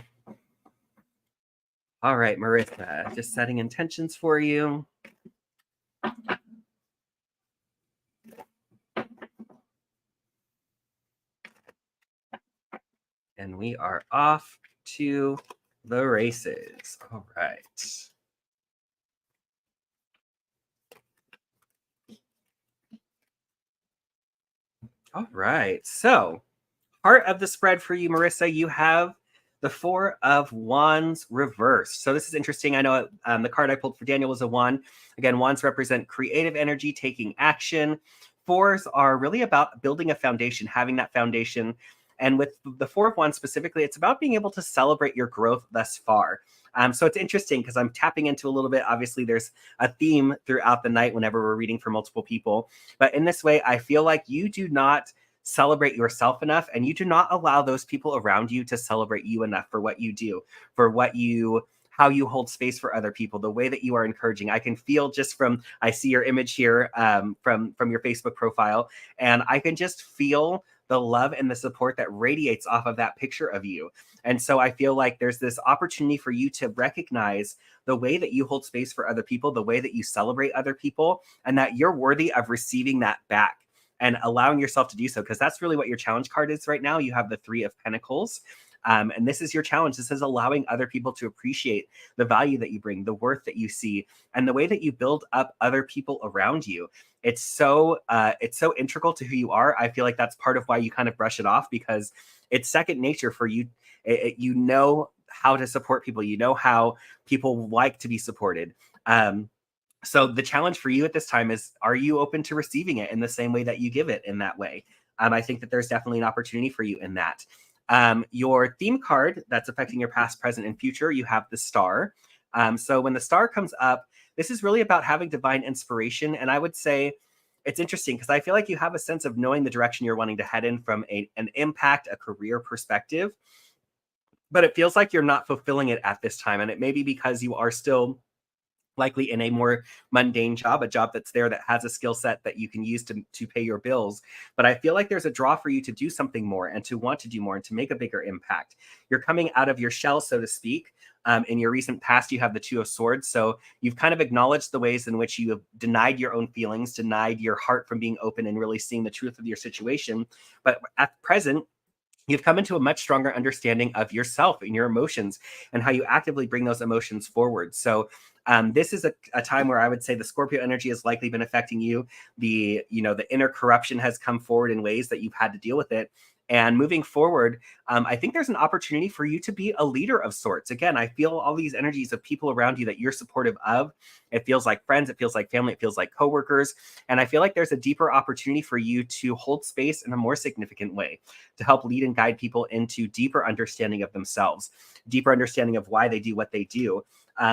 All right, Marissa, just setting intentions for you. And we are off to the races. All right. All right. So, part of the spread for you, Marissa, you have the Four of Wands reversed. So this is interesting. I know the card I pulled for Daniel was a Wand. Again, Wands represent creative energy, taking action. Fours are really about building a foundation, having that foundation. And with the Four of Wands specifically, it's about being able to celebrate your growth thus far. So it's interesting because I'm tapping into a little bit. Obviously, there's a theme throughout the night whenever we're reading for multiple people. But in this way, I feel like you do not celebrate yourself enough, and you do not allow those people around you to celebrate you enough for what you do, for how you hold space for other people, the way that you are encouraging. I can feel just I see your image here from your Facebook profile, and I can just feel the love and the support that radiates off of that picture of you. And so I feel like there's this opportunity for you to recognize the way that you hold space for other people, the way that you celebrate other people, and that you're worthy of receiving that back and allowing yourself to do so, because that's really what your challenge card is right now. You have the Three of Pentacles. And this is your challenge. This is allowing other people to appreciate the value that you bring, the worth that you see, and the way that you build up other people around you. It's so integral to who you are. I feel like that's part of why you kind of brush it off, because it's second nature for you. You know how to support people. You know how people like to be supported. So the challenge for you at this time is, are you open to receiving it in the same way that you give it in that way? I think that there's definitely an opportunity for you in that. Your theme card that's affecting your past, present, and future, you have the Star. So when the Star comes up, this is really about having divine inspiration. And I would say it's interesting because I feel like you have a sense of knowing the direction you're wanting to head in from an impact, a career perspective. But it feels like you're not fulfilling it at this time. And it may be because you are still likely in a more mundane job, a job that's there that has a skill set that you can use to pay your bills. But I feel like there's a draw for you to do something more and to want to do more and to make a bigger impact. You're coming out of your shell, so to speak. In your recent past, you have the Two of Swords. So you've kind of acknowledged the ways in which you have denied your own feelings, denied your heart from being open and really seeing the truth of your situation. But at present, you've come into a much stronger understanding of yourself and your emotions and how you actively bring those emotions forward. So This is a time where I would say the Scorpio energy has likely been affecting you. The inner corruption has come forward in ways that you've had to deal with it. And moving forward, I think there's an opportunity for you to be a leader of sorts. Again, I feel all these energies of people around you that you're supportive of. It feels like friends, it feels like family, it feels like coworkers. And I feel like there's a deeper opportunity for you to hold space in a more significant way, to help lead and guide people into deeper understanding of themselves, deeper understanding of why they do what they do.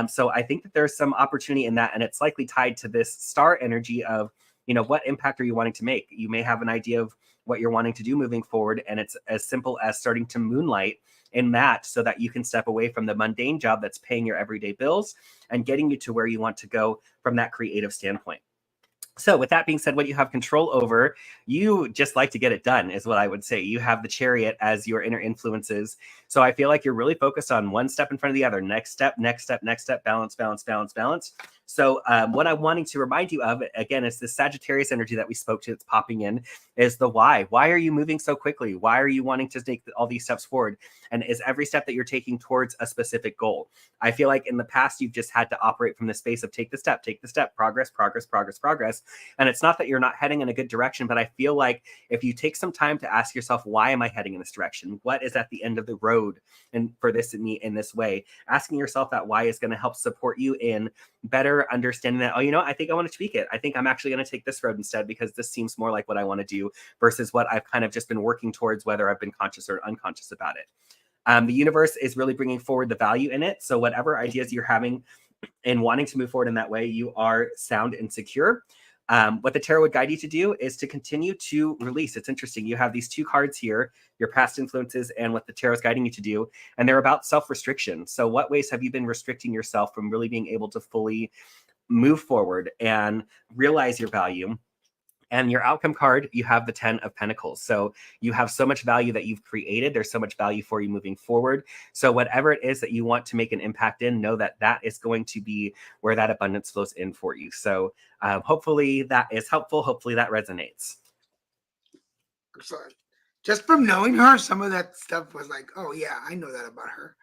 So I think that there's some opportunity in that, and it's likely tied to this star energy of, what impact are you wanting to make? You may have an idea of what you're wanting to do moving forward, and it's as simple as starting to moonlight in that so that you can step away from the mundane job that's paying your everyday bills and getting you to where you want to go from that creative standpoint. So with that being said, what you have control over, you just like to get it done, is what I would say. You have the Chariot as your inner influences. So I feel like you're really focused on one step in front of the other. Next step, next step, next step, balance, balance, balance, balance. So what I'm wanting to remind you of, again, is this Sagittarius energy that we spoke to that's popping in, is the why. Why are you moving so quickly? Why are you wanting to take all these steps forward? And is every step that you're taking towards a specific goal? I feel like in the past, you've just had to operate from the space of take the step, progress, progress, progress, progress. And it's not that you're not heading in a good direction, but I feel like if you take some time to ask yourself, why am I heading in this direction? What is at the end of the road? And for this and me in this way, asking yourself that why is going to help support you in better understanding that, I think I want to tweak it. I think I'm actually going to take this road instead because this seems more like what I want to do versus what I've kind of just been working towards, whether I've been conscious or unconscious about it. The universe is really bringing forward the value in it. So whatever ideas you're having and wanting to move forward in that way, you are sound and secure. What the tarot would guide you to do is to continue to release. It's interesting. You have these two cards here, your past influences and what the tarot is guiding you to do. And they're about self-restriction. So what ways have you been restricting yourself from really being able to fully move forward and realize your value? And your outcome card, you have the 10 of Pentacles. So you have so much value that you've created. There's so much value for you moving forward. So whatever it is that you want to make an impact in, know that that is going to be where that abundance flows in for you. So hopefully that is helpful. Hopefully that resonates. Excellent. Just from knowing her, some of that stuff was like, oh yeah, I know that about her.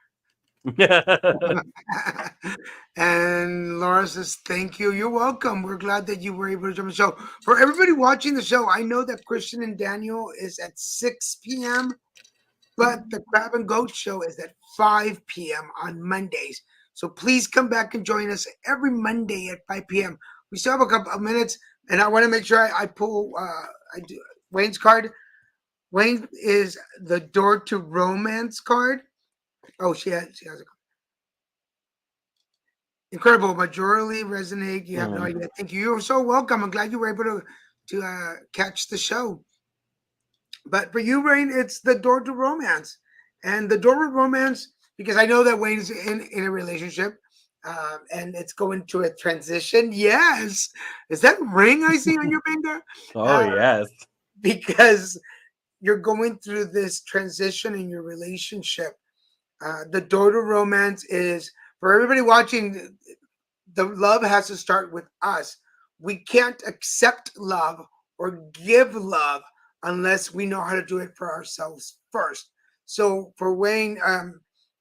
And Laura says, thank you. You're welcome. We're glad that you were able to jump on the show. For everybody watching the show, I know that Christian and Daniel is at 6 p.m., but the Crab and Goat show is at 5 p.m. on Mondays. So please come back and join us every Monday at 5 p.m. We still have a couple of minutes, and I want to make sure I pull I do Wayne's card. Wayne is the Door to Romance card. Oh, she has a incredible, majorly resonate. You have no idea. Thank you. You're so welcome. I'm glad you were able to catch the show. But for you, Wayne, it's the Door to Romance, and the Door to Romance, because I know that Wayne's in a relationship, and it's going through a transition. Yes, is that ring I see on your finger? Oh yes, because you're going through this transition in your relationship. The Door to Romance is, for everybody watching, the love has to start with us. We can't accept love or give love unless we know how to do it for ourselves first. So for Wayne,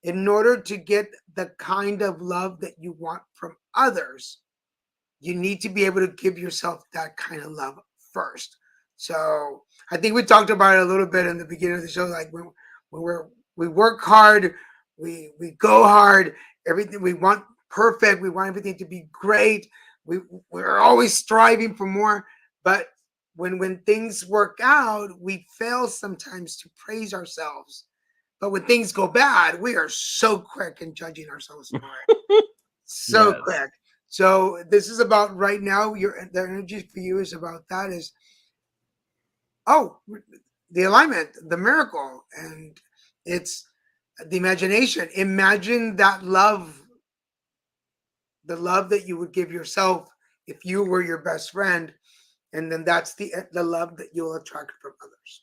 in order to get the kind of love that you want from others, you need to be able to give yourself that kind of love first. So I think we talked about it a little bit in the beginning of the show, like when we work hard, we go hard, everything we want perfect, we want everything to be great. We're always striving for more, but when things work out, we fail sometimes to praise ourselves. But when things go bad, we are so quick in judging ourselves for it. So yes. quick. So this is about right now. The energy for you is about that. Is the alignment, the miracle, and it's the imagination. Imagine that love, the love that you would give yourself if you were your best friend, and then that's the love that you'll attract from others.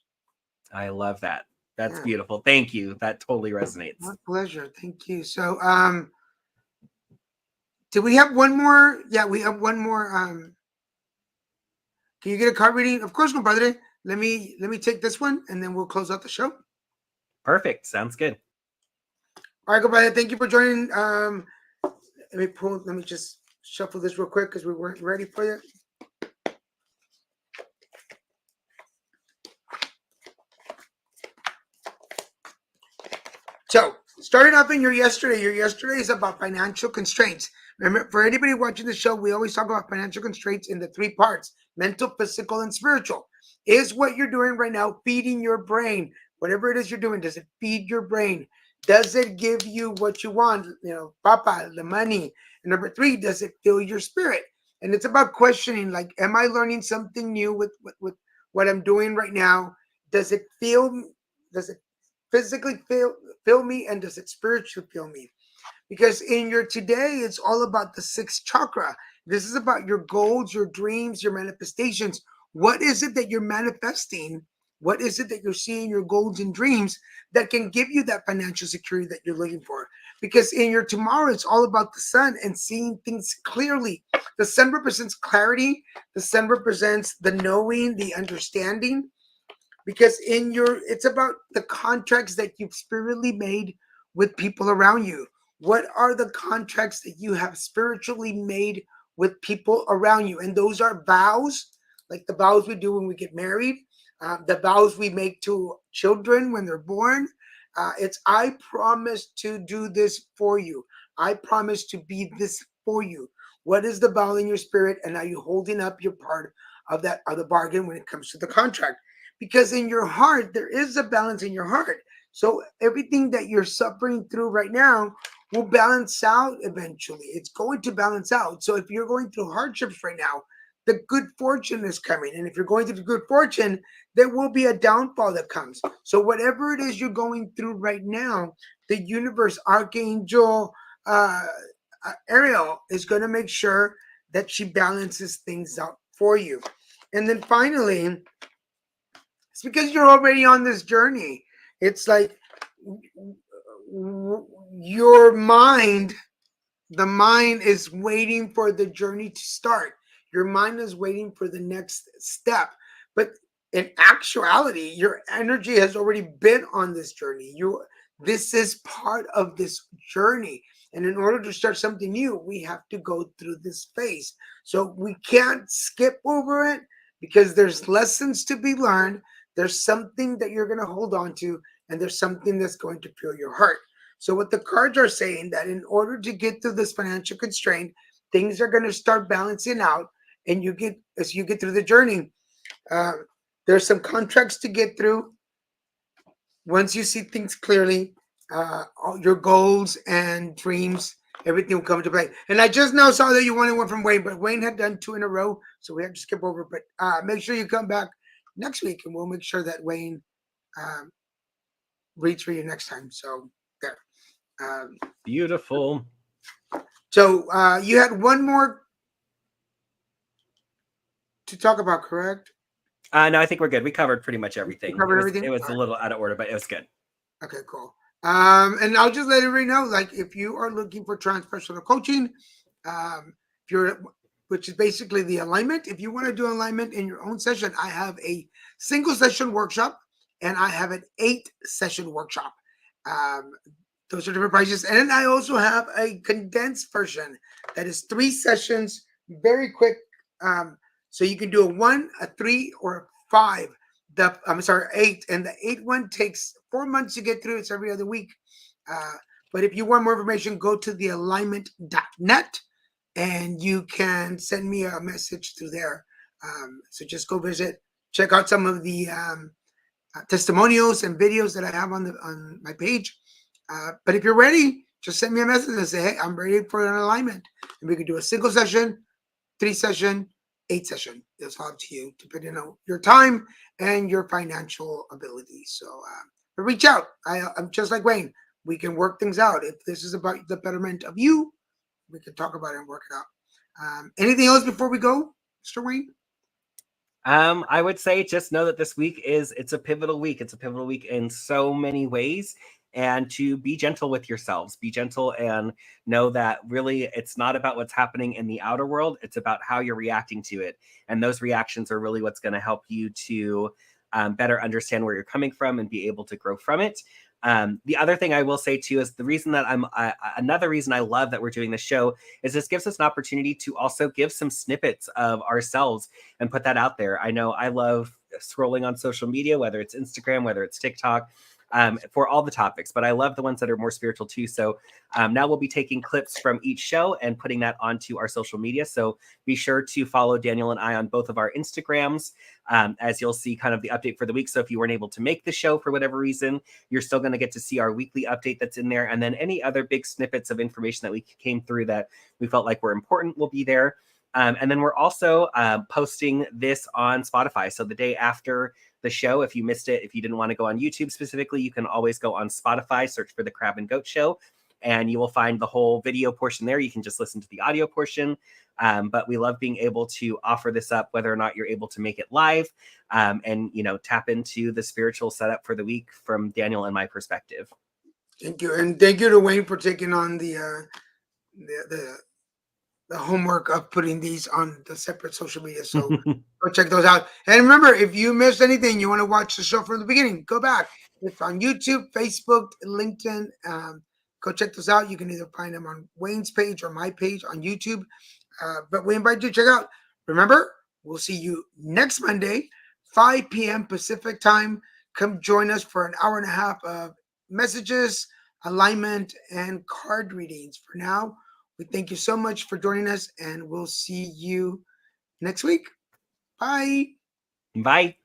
I love that. That's beautiful. Thank you. That totally resonates. My pleasure. Thank you. So, do we have one more? Yeah, we have one more. Can you get a card reading? Of course, compadre. Let me take this one, and then we'll close out the show. Perfect. Sounds good. All right, compadre. Thank you for joining. Let me just shuffle this real quick because we weren't ready for it. So, starting off in your yesterday is about financial constraints. Remember, for anybody watching the show, we always talk about financial constraints in the three parts: mental, physical, and spiritual. Is what you're doing right now feeding your brain? Whatever it is you're doing, does it feed your brain? Does it give you what you want? Papa, the money. And number three, does it fill your spirit? And it's about questioning, like, am I learning something new with what I'm doing right now? Does it physically fill me, and does it spiritually fill me? Because in your today, it's all about the sixth chakra. This is about your goals, your dreams, your manifestations. What is it that you're manifesting? What is it that you're seeing, your goals and dreams, that can give you that financial security that you're looking for? Because in your tomorrow, it's all about the sun and seeing things clearly. The sun represents clarity. The sun represents the knowing, the understanding. Because it's about the contracts that you've spiritually made with people around you. What are the contracts that you have spiritually made with people around you? And those are vows, like the vows we do when we get married, the vows we make to children when they're born. It's, I promise to do this for you. I promise to be this for you. What is the vow in your spirit? And are you holding up your part of that, of the bargain when it comes to the contract? Because in your heart, there is a balance in your heart. So everything that you're suffering through right now will balance out eventually. It's going to balance out. So if you're going through hardships right now, the good fortune is coming. And if you're going through the good fortune, there will be a downfall that comes. So whatever it is you're going through right now, the universe, Archangel Ariel is going to make sure that she balances things out for you. And then finally, it's because you're already on this journey. It's like your mind, the mind is waiting for the journey to start. Your mind is waiting for the next step. But in actuality, your energy has already been on this journey. This is part of this journey. And in order to start something new, we have to go through this phase. So we can't skip over it because there's lessons to be learned. There's something that you're going to hold on to, and there's something that's going to fill your heart. So what the cards are saying, that in order to get through this financial constraint, things are going to start balancing out, and as you get through the journey, there's some contracts to get through. Once you see things clearly, all your goals and dreams, everything will come into play. And I just now saw that you wanted one from Wayne, but Wayne had done 2 in a row, so we have to skip over. But make sure you come back next week, and we'll make sure that Wayne reads for you next time. So there. Beautiful. So you had one more to talk about, correct? No, I think we're good. We covered pretty much everything. Everything? It was a little out of order, but it was good. Okay, cool. And I'll just let everybody know, like, if you are looking for transpersonal coaching, which is basically the alignment. If you want to do alignment in your own session, I have a single session workshop and I have an 8-session workshop. Those are different prices. And I also have a condensed version that is 3 sessions, very quick. So you can do a 1, a 3, or a 5. 8. And the 8 one takes 4 months to get through. It's every other week. But if you want more information, go to thealignment.net and you can send me a message through there. So just go visit, check out some of the testimonials and videos that I have on my page. But if you're ready, just send me a message and say, hey, I'm ready for an alignment. And we can do a single session, 3 session, 8 session. It's all up to you, depending on your time and your financial ability. So but reach out. I'm just like Wayne. We can work things out. If this is about the betterment of you, we can talk about it and work it out. Anything else before we go, Mr. Wayne? I would say just know that this week it's a pivotal week. It's a pivotal week in so many ways. And to be gentle with yourselves, be gentle and know that really it's not about what's happening in the outer world. It's about how you're reacting to it. And those reactions are really what's going to help you to better understand where you're coming from and be able to grow from it. The other thing I will say too is the reason that another reason I love that we're doing this show is this gives us an opportunity to also give some snippets of ourselves and put that out there. I know I love scrolling on social media, whether it's Instagram, whether it's TikTok, for all the topics, but I love the ones that are more spiritual too. So now we'll be taking clips from each show and putting that onto our social media. So be sure to follow Daniel and I on both of our Instagrams, as you'll see kind of the update for the week. So if you weren't able to make the show for whatever reason, you're still going to get to see our weekly update that's in there. And then any other big snippets of information that we came through that we felt like were important will be there. And then we're also posting this on Spotify. So the day after the show, if you missed it, if you didn't want to go on YouTube specifically, you can always go on Spotify, search for the Crab and Goat Show, and you will find the whole video portion there. You can just listen to the audio portion. But we love being able to offer this up, whether or not you're able to make it live, and, you know, tap into the spiritual setup for the week from Daniel and my perspective. Thank you. And thank you to Wayne for taking on the homework of putting these on the separate social media. So go check those out. And remember, if you missed anything, you want to watch the show from the beginning, go back. It's on YouTube, Facebook, LinkedIn. Go check those out. You can either find them on Wayne's page or my page on YouTube. But we invite you to check out. Remember, we'll see you next Monday, 5 p.m. Pacific time. Come join us for an hour and a half of messages, alignment, and card readings. For now, we thank you so much for joining us, and we'll see you next week. Bye. Bye.